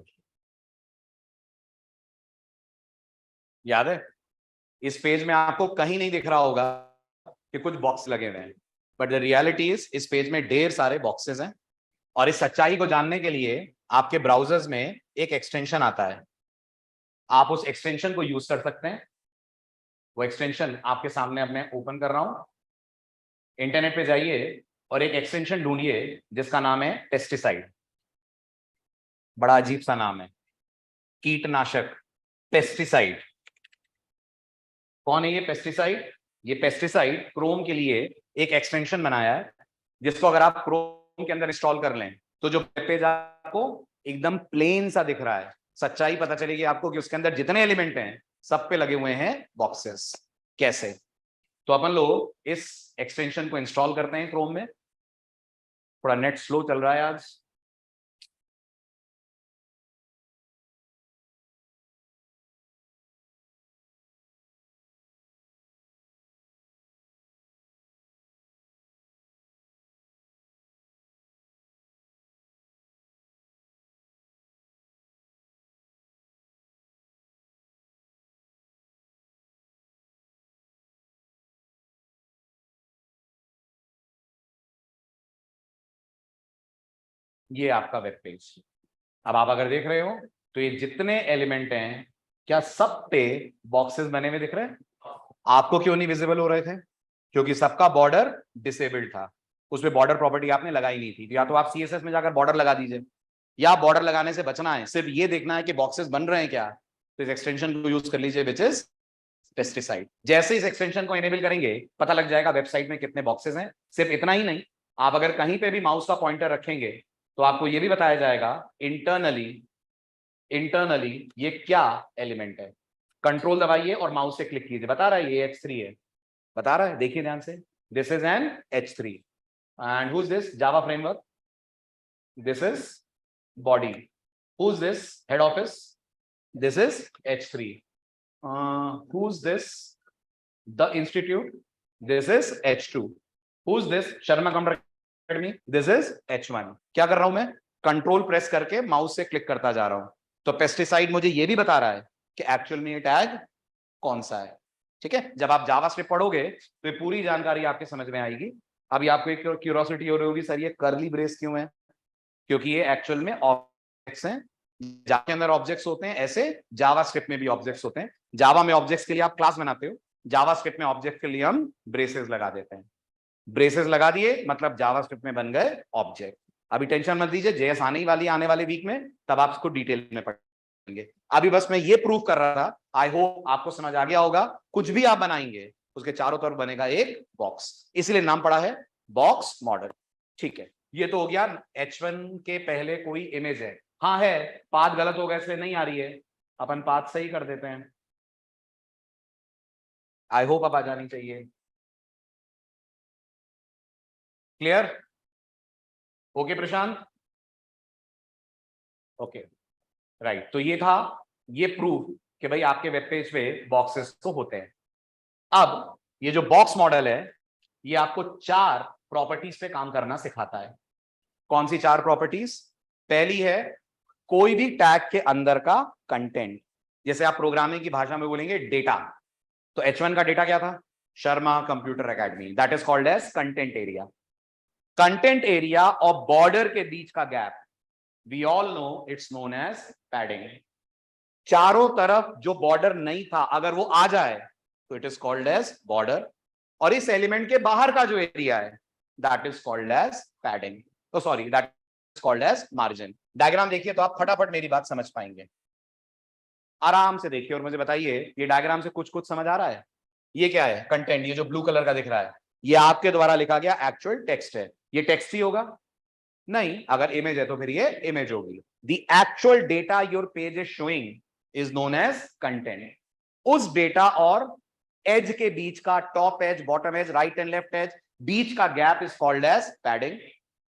याद है? इस पेज में आपको कहीं नहीं दिख रहा होगा कि कुछ बॉक्स लगे हुए हैं, बट द रियलिटी इज इस पेज में ढेर सारे बॉक्सेस हैं। और इस सच्चाई को जानने के लिए आपके ब्राउजर्स में एक एक्सटेंशन आता है, आप उस एक्सटेंशन को यूज कर सकते हैं। वो एक्सटेंशन आपके सामने अब मैं ओपन कर रहा हूं। इंटरनेट पे जाइए और एक एक्सटेंशन ढूंढिए जिसका नाम है पेस्टिसाइड। बड़ा अजीब सा नाम है, कीटनाशक, पेस्टिसाइड। कौन है ये पेस्टिसाइड? ये पेस्टिसाइड क्रोम के लिए एक एक्सटेंशन बनाया है, जिसको अगर आप क्रोम के अंदर इंस्टॉल कर लें तो जो पेज आपको एकदम प्लेन सा दिख रहा है, सच्चाई पता चलेगी आपको कि उसके अंदर जितने एलिमेंट हैं सब पे लगे हुए हैं बॉक्सेस। कैसे? तो अपन लोग इस एक्सटेंशन को इंस्टॉल करते हैं क्रोम में। थोड़ा नेट स्लो चल रहा है आज। ये आपका वेब पेज। अब आप अगर देख रहे हो तो ये जितने एलिमेंट हैं क्या सब पे बॉक्सेस बने हुए दिख रहे हैं? आपको क्यों नहीं विजिबल हो रहे थे? क्योंकि सबका बॉर्डर डिसेबल्ड था, उसमें बॉर्डर प्रॉपर्टी आपने लगाई नहीं थी। तो या तो आप सीएसएस में जाकर बॉर्डर लगा दीजिए, या बॉर्डर लगाने से बचना है, सिर्फ ये देखना है कि बॉक्सेस बन रहे हैं क्या, तो इस एक्सटेंशन को यूज कर लीजिए विच इज पेस्टिसाइड। जैसे इस एक्सटेंशन को इनेबल करेंगे पता लग जाएगा वेबसाइट में कितने बॉक्सेस हैं। सिर्फ इतना ही नहीं, आप अगर कहीं पे भी माउस का पॉइंटर रखेंगे तो आपको यह भी बताया जाएगा इंटरनली ये क्या एलिमेंट है। कंट्रोल दबाइए और माउस से क्लिक कीजिए, बता रहा है ये H3 है, बता रहा है, देखिए ध्यान से, this is an H3 and who is this Java framework, this is body, who is this head office, this is H3, who's this the institute, this is H2, who's this Sharma computer academy, this is H1। क्या कर रहा हूं मैं? Control press करके mouse से click करता जा रहा हूं। तो पेस्टिसाइड मुझे ये भी बता रहा है कि एक्चुअल में ये टैग कौन सा है। ठीक है, जब आप जावास्क्रिप्ट पढ़ोगे तो ये पूरी जानकारी आपके समझ में आएगी। अभी आपको एक क्यूरियोसिटी हो रही होगी, सर ये कर्ली ब्रेस क्यों है? क्योंकि ये एक्चुअल में ऑब्जेक्ट्स हैं, जावा के अंदर ऑब्जेक्ट्स होते हैं, ऐसे जावास्क्रिप्ट में भी ऑब्जेक्ट्स होते हैं। जावा में ऑब्जेक्ट्स के लिए आप क्लास बनाते हो, जावास्क्रिप्ट में ऑब्जेक्ट के लिए हम ब्रेसेस लगा देते हैं। ब्रेसेस लगा दिए मतलब जावास्क्रिप्ट में बन गए ऑब्जेक्ट। अभी टेंशन मत लीजिए, जेएस आने ही वाली, आने वाले वीक में, तब आप इसको डिटेल में पढ़ेंगे। अभी बस मैं ये प्रूव कर रहा था, आई होप आपको समझ आ गया होगा। कुछ भी आप बनाएंगे उसके चारों तरफ बनेगा एक बॉक्स, इसलिए नाम पड़ा है बॉक्स मॉडल। ठीक है, ये तो हो गया H1 के पहले कोई इमेज है। हाँ है, पाथ गलत हो गया इसलिए नहीं आ रही है, अपन पाथ सही कर देते हैं। आई होप अब आ जानी चाहिए। क्लियर? ओके प्रशांत, ओके राइट। तो ये था, ये प्रूफ कि भाई आपके वेब पेज पे बॉक्सेस तो होते हैं। अब ये जो बॉक्स मॉडल है ये आपको 4 प्रॉपर्टीज पे काम करना सिखाता है। कौन सी 4 प्रॉपर्टीज? पहली है कोई भी टैग के अंदर का कंटेंट, जैसे आप प्रोग्रामिंग की भाषा में बोलेंगे डेटा। तो H1 का डेटा क्या था? Sharma computer academy, that is called as content area. Content area और बॉर्डर के बीच का gap, we all know it's known as padding. चारों तरफ जो बॉर्डर नहीं था अगर वो आ जाए तो it is called as border, और इस एलिमेंट के बाहर का जो एरिया है that is called as padding, तो sorry that is called as margin. Diagram देखिए तो आप फटाफट मेरी बात समझ पाएंगे। आराम से देखिए और मुझे बताइए ये डायग्राम से कुछ कुछ समझ आ रहा है? ये क्या है? कंटेंट, ये जो ब्लू कलर का दिख रहा है ये आपके द्वारा लिखा गया एक्चुअल टेक्स्ट है। ये टेक्स्ट ही होगा? नहीं, अगर इमेज है तो फिर ये इमेज होगी। The actual data your page is showing is known as content. उस डेटा और एज के बीच का, top edge, bottom edge, right and left edge, बीच का gap is called as padding.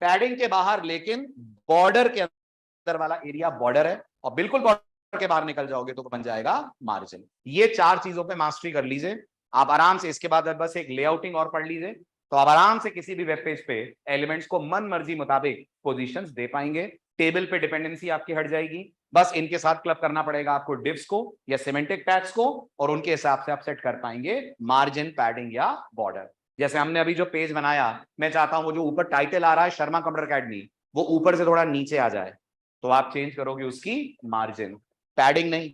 Padding के बाहर लेकिन बॉर्डर के अंदर वाला एरिया बॉर्डर है, और बिल्कुल बॉर्डर के बाहर निकल जाओगे तो बन जाएगा मार्जिन। ये 4 चीजों पे मास्टरी कर लीजिए आप आराम से। इसके बाद बस एक लेआउटिंग और पढ़ लीजिए तो आप आराम से किसी भी वेब पेज पे एलिमेंट्स को मन मर्जी मुताबिक पोजीशंस दे पाएंगे। टेबल पे डिपेंडेंसी आपकी हट जाएगी, बस इनके साथ क्लब करना पड़ेगा आपको डिव्स को या सिमेंटिक टैग्स को, और उनके हिसाब से आप सेट कर पाएंगे मार्जिन, पैडिंग या बॉर्डर। जैसे हमने अभी जो पेज बनाया, मैं चाहता हूं वो जो ऊपर टाइटल आ रहा है शर्मा कंप्यूटर एकेडमी, वो ऊपर से थोड़ा नीचे आ जाए, तो आप चेंज करोगे उसकी मार्जिन। पैडिंग नहीं,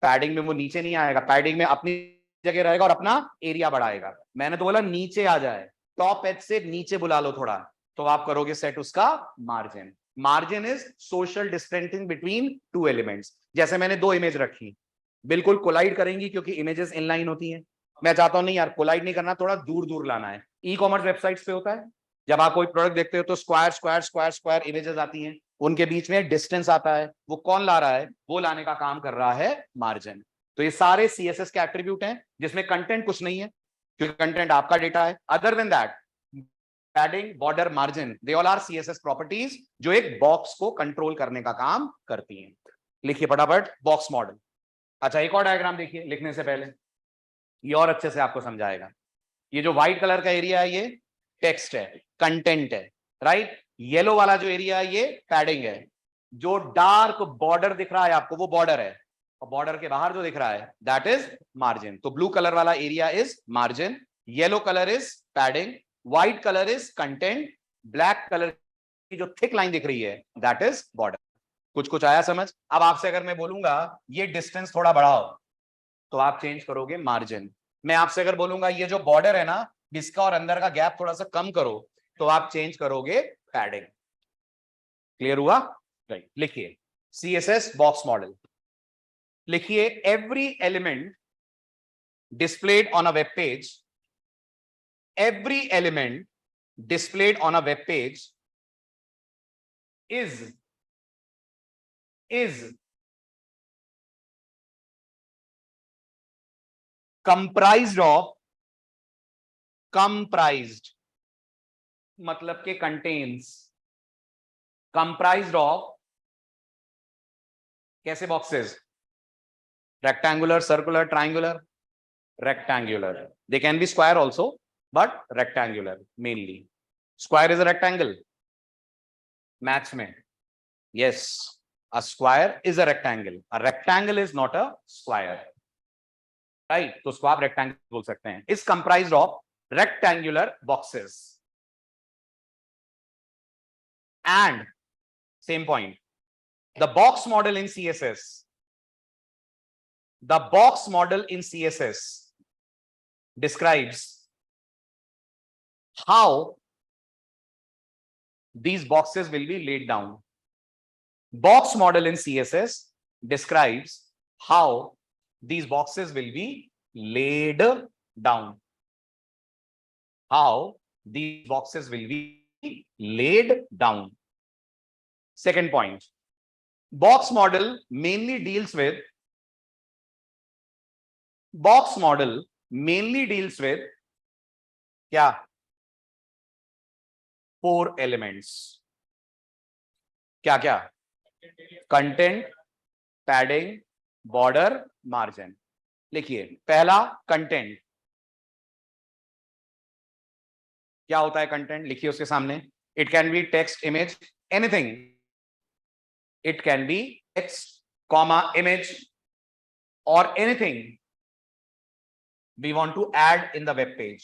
पैडिंग में वो नीचे नहीं आएगा, पैडिंग में अपनी जगह रहेगा और अपना एरिया बढ़ाएगा। मैंने तो बोला नीचे आ जाए, टॉप एज से नीचे बुला लो थोड़ा, तो आप करोगे सेट उसका margin. Margin is social distancing between 2 elements. जैसे मैंने 2 इमेज रखी, बिल्कुल कोलाइड करेंगी क्योंकि इमेजेस इनलाइन होती हैं। मैं चाहता हूं नहीं यार कोलाइड नहीं करना, थोड़ा दूर दूर लाना है। ई कॉमर्स वेबसाइट्स पे होता है, जब आप कोई प्रोडक्ट देखते हो तो square square square square images आती हैं, उनके बीच में डिस्टेंस आता है, वो कौन ला रहा है? वो लाने का काम कर रहा है मार्जिन। तो ये सारे सीएसएस के एट्रीब्यूट हैं जिसमें कंटेंट कुछ नहीं है क्योंकि कंटेंट आपका डेटा है। Other than that, padding, border, margin, they all are CSS properties जो एक बॉक्स को कंट्रोल करने का काम करती हैं। लिखिए फटाफट बॉक्स मॉडल। अच्छा, एक और डायग्राम देखिए लिखने से पहले, ये और अच्छे से आपको समझाएगा। ये जो व्हाइट कलर का एरिया है ये टेक्स्ट है, कंटेंट है, राइट। येलो वाला जो एरिया है ये पैडिंग है। जो डार्क बॉर्डर दिख रहा है आपको वो बॉर्डर है, और बॉर्डर के बाहर जो दिख रहा है दैट इज मार्जिन। तो ब्लू कलर वाला area is margin, yellow colour is padding, white colour is content, black colour की जो थिक लाइन दिख रही है दैट इज बॉर्डर। कुछ कुछ आया समझ? अब आपसे अगर मैं बोलूंगा ये डिस्टेंस थोड़ा बढ़ाओ तो आप चेंज करोगे मार्जिन। मैं आपसे अगर बोलूंगा ये जो बॉर्डर है ना इसका और अंदर का गैप थोड़ा सा कम करो तो आप चेंज करोगे पैडिंग। क्लियर हुआ? राइट। लिखिए सीएसएस बॉक्स मॉडल। लिखिए every element displayed on a web page, every element displayed on a web page is comprised मतलब के contains comprised of कैसे boxes? rectangular, circular, triangular, rectangular. They can be square also but rectangular mainly. Square is a rectangle maths में? Yes, a square is a rectangle, a rectangle is not a square, right? तो उसको आप rectangle बोल सकते हैं. Is comprised of rectangular boxes and same point, the box model in CSS, the box model in CSS describes how these boxes will be laid down. Box model in CSS describes how these boxes will be laid down. How these boxes will be laid down. Second point, box model mainly deals with क्या? 4 elements. क्या क्या? Content, padding, border, margin. लिखिए पहला content. क्या होता है content? लिखिए उसके सामने। It can be text, image, anything. It can be text comma image और anything we want to add in the web page.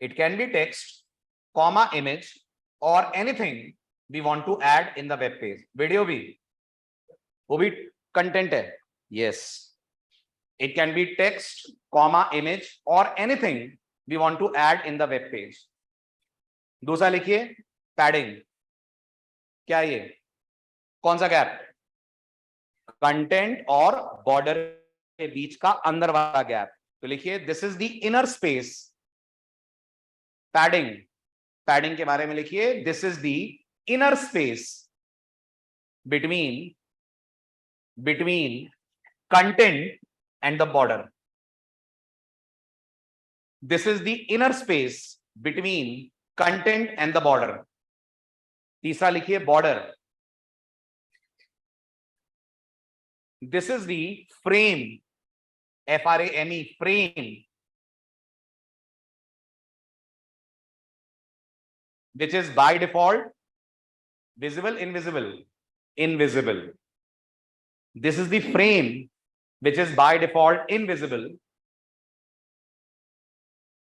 It can be text comma image or anything we want to add in the web page. Video भी, वो भी content है? Yes. It can be text comma image or anything we want to add in the web page. दूसरा लिखिए padding. क्या ये? कौन सा गैप? कंटेंट और बॉर्डर के बीच का अंदर वाला गैप। तो लिखिए this is the inner space. Padding के बारे में लिखिए this is the inner space between content and the border. This is the inner space between content and the border. तीसरा लिखिए border. This is the frame, FRAME, frame, which is by default visible, invisible. This is the frame which is by default invisible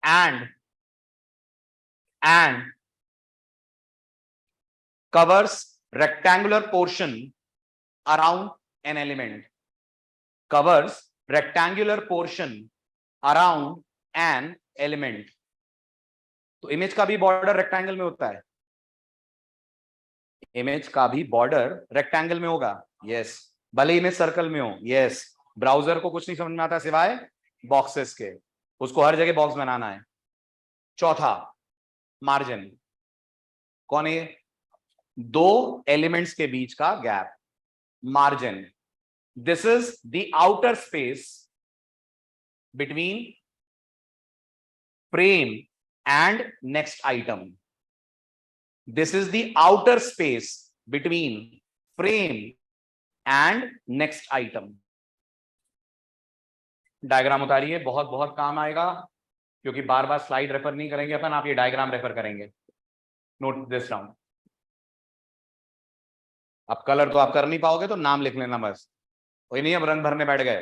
and covers rectangular portion around an element. Covers rectangular portion around an element. तो image का भी border rectangle में होता है? Image का भी border rectangle में होगा? यस। भले इमेज सर्कल में हो? यस। ब्राउजर को कुछ नहीं समझ में आता सिवाय बॉक्सेस के, उसको हर जगह बॉक्स बनाना है। चौथा मार्जिन। कौन है ये? दो एलिमेंट्स के बीच का gap, margin. This is the outer space between frame and next item. This is the outer space between frame and next item. Diagram उतारिए, बहुत बहुत काम आएगा, क्योंकि बार बार स्लाइड रेफर नहीं करेंगे अपन, आप ये डायग्राम रेफर करेंगे। Note this down. अब कलर तो आप कर नहीं पाओगे तो नाम लिख लेना बस, कोई नहीं अब रंग भरने बैठ गए।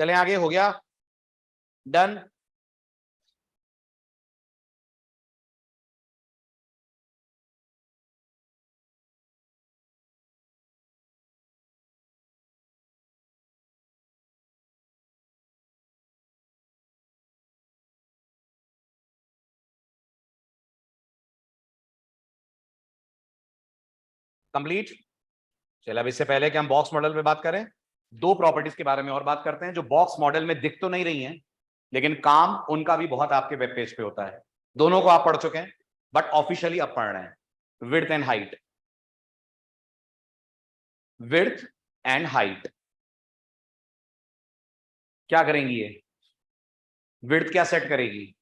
चलें आगे, हो गया, डन। कंप्लीट। चलो अब इससे पहले कि हम बॉक्स मॉडल पे बात करें, दो प्रॉपर्टीज के बारे में और बात करते हैं जो बॉक्स मॉडल में दिख तो नहीं रही हैं, लेकिन काम उनका भी बहुत आपके वेब पेज पे होता है। दोनों को आप पढ़ चुके हैं, बट ऑफिशियली अब पढ़ रहे हैं। Width and height, width and height क्या करेंगी ये? विड्थ क्या सेट करेगी?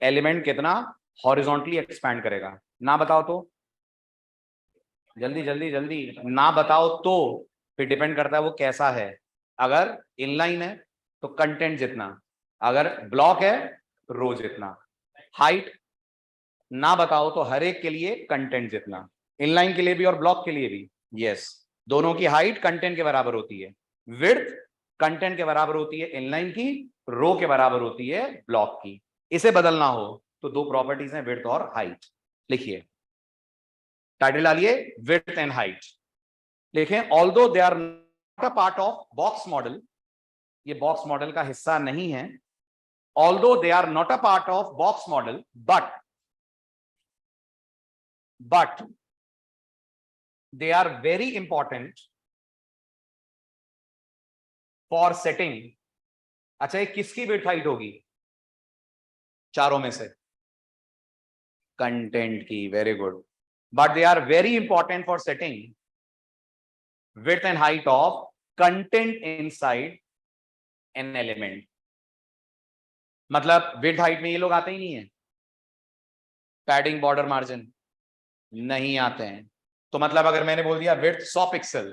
एलिमेंट कितना हॉरिजॉन्टली एक्सपैंड करेगा, ना बताओ तो, जल्दी जल्दी जल्दी, ना बताओ तो फिर डिपेंड करता है वो कैसा है। अगर इनलाइन है तो कंटेंट जितना, अगर ब्लॉक है रो जितना। हाइट ना बताओ तो हर एक के लिए कंटेंट जितना, इनलाइन के लिए भी और ब्लॉक के लिए भी। यस, दोनों की हाइट कंटेंट के बराबर होती है। विड्थ कंटेंट के बराबर होती है इनलाइन की, रो के बराबर होती है ब्लॉक की। इसे बदलना हो तो दो प्रॉपर्टीज हैं, विड्थ और हाइट। लिखिए, टाइटल डालिए विड्थ एंड हाइट। देखें, although they are not a part of box model, ये बॉक्स मॉडल का हिस्सा नहीं है। Although they are not a part of box model, but they are very important for setting। अच्छा, ये किसकी विड्थ हाइट होगी चारों में से? कंटेंट की, very good. But they are very important for setting width and height of content inside an element. मतलब width height में ये लोग आते ही नहीं है, पैडिंग बॉर्डर मार्जिन नहीं आते हैं। तो मतलब अगर मैंने बोल दिया विड्थ 100 पिक्सल,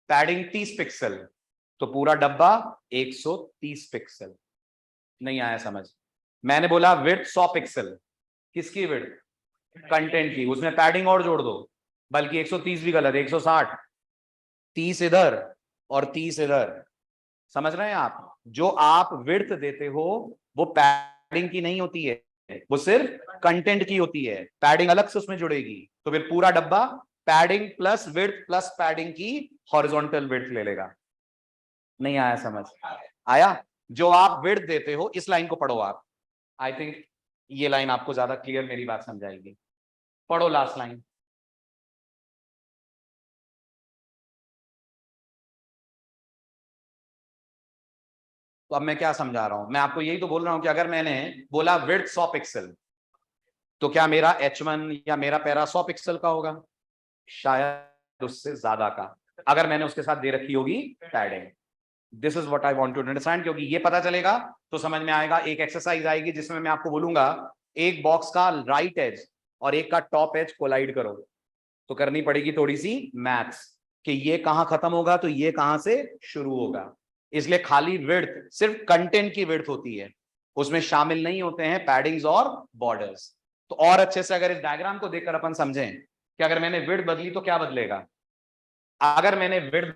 पैडिंग 30 पिक्सल, तो पूरा डब्बा 130 पिक्सल। नहीं आया समझ? मैंने बोला विड्थ 100 पिक्सल, किसकी विड्थ? कंटेंट की, उसमें पैडिंग और जोड़ दो, बल्कि 130 भी गलत, 160, 30 इधर और 30 इधर। समझ रहे हैं आप? जो आप विड्थ देते हो वो पैडिंग की नहीं होती है, वो सिर्फ कंटेंट की होती है, पैडिंग अलग से उसमें जुड़ेगी। तो फिर पूरा डब्बा padding plus width plus padding की हॉरिजॉन्टल विड्थ ले लेगा। नहीं आया समझ? आया? जो आप विड्थ देते हो, इस लाइन को पढ़ो आप, आई थिंक ये लाइन आपको ज्यादा क्लियर मेरी बात समझाएगी। पढ़ो लास्ट लाइन। तो अब मैं क्या समझा रहा हूं? मैं आपको यही तो बोल रहा हूं कि अगर मैंने बोला विड्थ 100 पिक्सल, तो क्या मेरा H1 या मेरा पैरा 100 पिक्सल का होगा? शायद उससे ज्यादा का, अगर मैंने उसके साथ दे रखी होगी padding. This is what I want to understand, क्योंकि ये पता चलेगा तो समझ में आएगा। एक एक्सरसाइज आएगी जिसमें मैं आपको बोलूंगा एक बॉक्स का राइट एज और एक का टॉप एज कोलाइड करो, तो करनी पड़ेगी थोड़ी सी मैथ्स कि ये कहां खत्म होगा तो ये कहां से शुरू होगा। इसलिए खाली विड्थ सिर्फ कंटेंट की विड्थ होती है, उसमें शामिल नहीं होते हैं पैडिंग्स और बॉर्डर्स। तो और अच्छे से अगर इस डायग्राम को देखकर अपन समझें कि अगर मैंने विड्थ बदली तो क्या बदलेगा, अगर मैंने विड्थ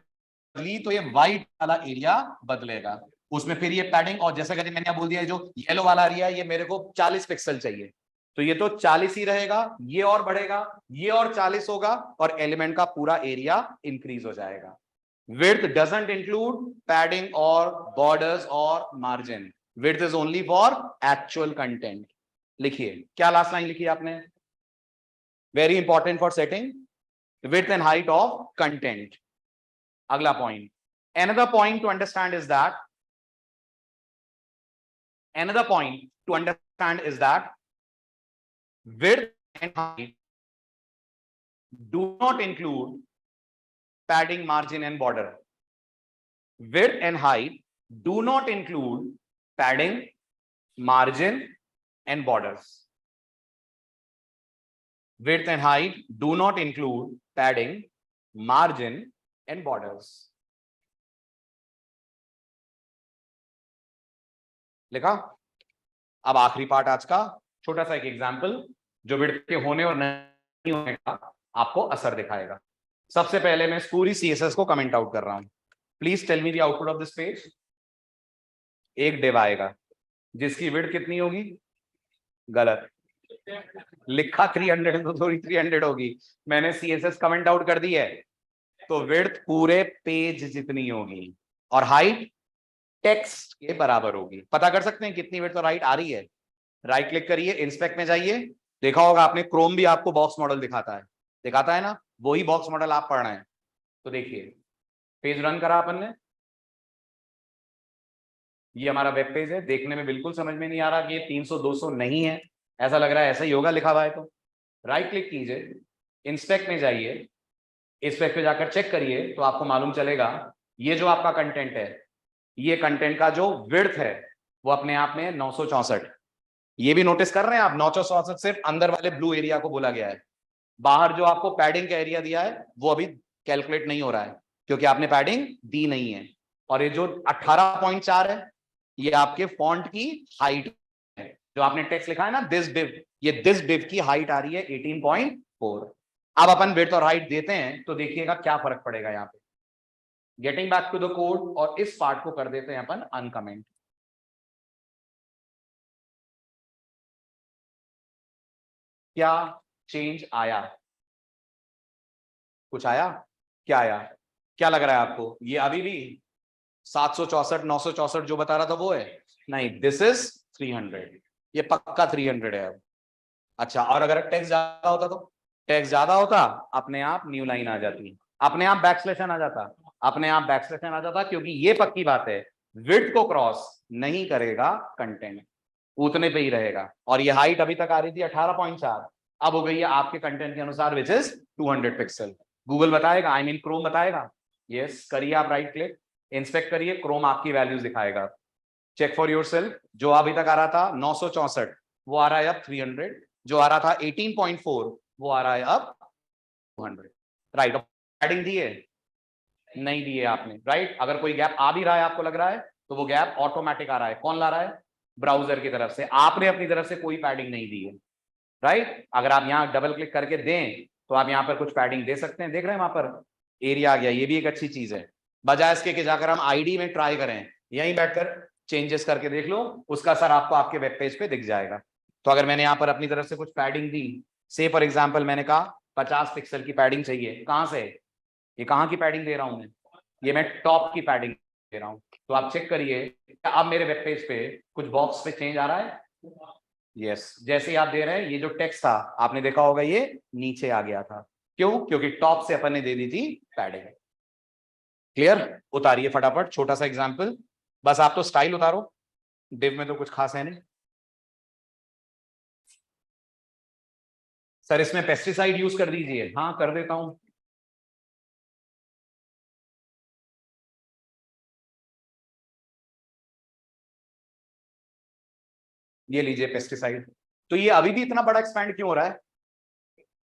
बदली तो ये व्हाइट वाला एरिया बदलेगा, उसमें फिर ये पैडिंग, और जैसे कि मैंने बोल दिया जो येलो वाला एरिया ये मेरे को 40 पिक्सल चाहिए, तो ये तो 40 ही रहेगा, ये और बढ़ेगा, ये और 40 होगा, और एलिमेंट का पूरा एरिया इंक्रीज हो जाएगा। विड्थ डजंट इंक्लूड पैडिंग और बॉर्डर्स और margin, width is only for actual content. लिखिए, क्या लास्ट लाइन लिखी आपने? Very important for setting width and height of content. Agla point. Another point to understand is that width and height do not include padding, margin and border. Width and height do not include padding, margin and borders. Width and height do not include padding, margin and borders. लिखा? अब आखिरी part आज का, छोटा सा एक example जो width के होने और नहीं होने का आपको असर दिखाएगा। सबसे पहले मैं पूरी CSS को कमेंट आउट कर रहा हूं। Please tell me the output of this page. एक डिव आएगा जिसकी विड्थ कितनी होगी, गलत लिखा 300 तो थोड़ी 300 होगी, मैंने CSS कमेंट आउट कर दी है, तो विड्थ पूरे पेज जितनी होगी और हाइट टेक्स्ट के बराबर होगी। पता कर सकते हैं कितनी विड्थ और हाइट आ रही है। राइट क्लिक करिए, इंस्पेक्ट में जाइए, देखा होगा आपने क्रोम भी आपको बॉक्स मॉडल दिखाता है, दिखाता है ना, वही बॉक्स मॉडल आप पढ़ रहे हैं। तो देखिए पेज रन करा अपन ने, ये हमारा वेब पेज है, देखने में बिल्कुल समझ में नहीं आ रहा कि ये 300-200 नहीं है, ऐसा लग रहा है ऐसा ही होगा लिखा हुआ है। तो राइट क्लिक कीजिए, इंस्पेक्ट में जाइए, इंस्पेक्ट पे जाकर चेक करिए, तो आपको मालूम चलेगा ये जो आपका कंटेंट है, ये कंटेंट का जो विड्थ है वो अपने आप में 964। ये भी नोटिस कर रहे हैं आप, 964 सिर्फ अंदर वाले ब्लू एरिया को बोला गया है, बाहर जो आपको पैडिंग का एरिया दिया है वो अभी कैलकुलेट नहीं हो रहा है क्योंकि आपने पैडिंग दी नहीं है। और ये जो 18.4 है ये आपके फॉन्ट की हाइट है, जो आपने टेक्स्ट लिखा है ना दिस डिव, ये दिस डिव की हाइट आ रही है 18.4। अब अपन विड्थ और हाइट देते हैं तो देखिएगा क्या फर्क पड़ेगा यहाँ पे। Getting back to the code, और इस पार्ट को कर देते हैं अपन अनकमेंट। क्या चेंज आया, कुछ आया, क्या आया, क्या लग रहा है आपको, ये अभी भी 764 964 जो बता रहा था वो है, नहीं, दिस इज 300, ये पक्का 300 है अब। अच्छा, और अगर टेक्स्ट ज्यादा होता तो, टेक्स्ट ज्यादा होता अपने आप न्यू लाइन आ जाती, अपने आप बैकस्लैश आ जाता, अपने आप बैकस्लैश आ जाता, क्योंकि ये पक्की बात है विड्थ को क्रॉस नहीं करेगा कंटेंट, उतने पे ही रहेगा। और ये हाइट अभी तक आ रही थी 18.4, अब हो गई है आपके कंटेंट के अनुसार विच इज 200 पिक्सल। गूगल बताएगा, आई मीन क्रोम बताएगा, यस करिए आप राइट क्लिक, इंस्पेक्ट करिए, क्रोम आपकी वैल्यूज दिखाएगा, चेक फॉर योरसेल्फ। जो अभी तक आ रहा था 964 वो आ रहा है अब 300, जो आ रहा था 18.4 वो आ रहा है अब 200। राइट, पैडिंग दी है, नहीं दी है आपने, राइट। अगर कोई गैप आ भी रहा है आपको लग रहा है तो वो गैप ऑटोमेटिक आ रहा है, कौन ला रहा है, ब्राउजर की तरफ से, आपने अपनी तरफ से कोई पैडिंग नहीं दी है, राइट। अगर आप यहाँ डबल क्लिक करके दें तो आप यहाँ पर कुछ पैडिंग दे सकते हैं, देख रहे हैं वहां पर एरिया आ गया, ये भी एक अच्छी चीज है, बजाय इसके कि जाकर हम आईडी में ट्राई करें, यहीं बैठकर चेंजेस करके देख लो, उसका असर आपको आपके वेब पेज पे दिख जाएगा। तो अगर मैंने यहाँ पर अपनी तरफ से कुछ पैडिंग दी, से फॉर एग्जाम्पल मैंने कहा 50 पिक्सल की पैडिंग चाहिए, कहाँ से, ये कहाँ की पैडिंग दे रहा हूं मैं, ये मैं टॉप की पैडिंग दे रहा हूँ। तो आप चेक करिए अब मेरे वेब पेज पे कुछ बॉक्स पे चेंज आ रहा है, यस जैसे ही आप दे रहे हैं ये जो टेक्स्ट था आपने देखा होगा ये नीचे आ गया था, क्यों, क्योंकि टॉप से अपन ने दे दी थी पैडिंग। क्लियर, उतारिए फटाफट छोटा सा एग्जांपल, बस आप तो स्टाइल उतारो, डिव में तो कुछ खास है नहीं। सर इसमें पेस्टिसाइड यूज कर दीजिए, हाँ कर देता हूं, ये लीजिए पेस्टिसाइड। तो ये अभी भी इतना बड़ा एक्सपैंड क्यों हो रहा है,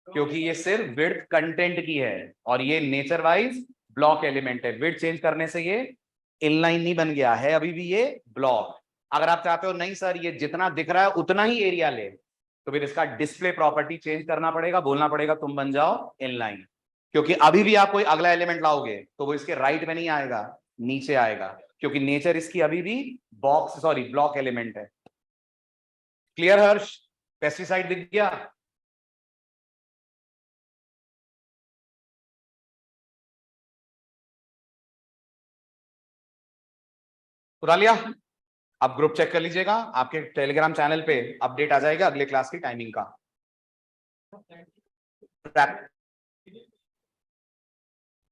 क्योंकि ये सिर्फ विड्थ कंटेंट की है और ये नेचर वाइज ब्लॉक एलिमेंट है, विड्थ चेंज करने से ये इनलाइन नहीं बन गया है, अभी भी ये ब्लॉक। अगर आप चाहते हो नहीं सर ये जितना दिख रहा है उतना ही एरिया ले, तो फिर इसका डिस्प्ले प्रॉपर्टी चेंज करना पड़ेगा, बोलना पड़ेगा तुम बन जाओ इनलाइन, क्योंकि अभी भी आप कोई अगला एलिमेंट लाओगे तो वो इसके राइट में नहीं आएगा, नीचे आएगा, क्योंकि नेचर इसकी अभी भी बॉक्स सॉरी ब्लॉक एलिमेंट है। क्लियर हर्ष, पेस्टिसाइड दिख गया, उठा लिया। आप ग्रुप चेक कर लीजिएगा, आपके टेलीग्राम चैनल पे अपडेट आ जाएगा अगले क्लास की टाइमिंग का।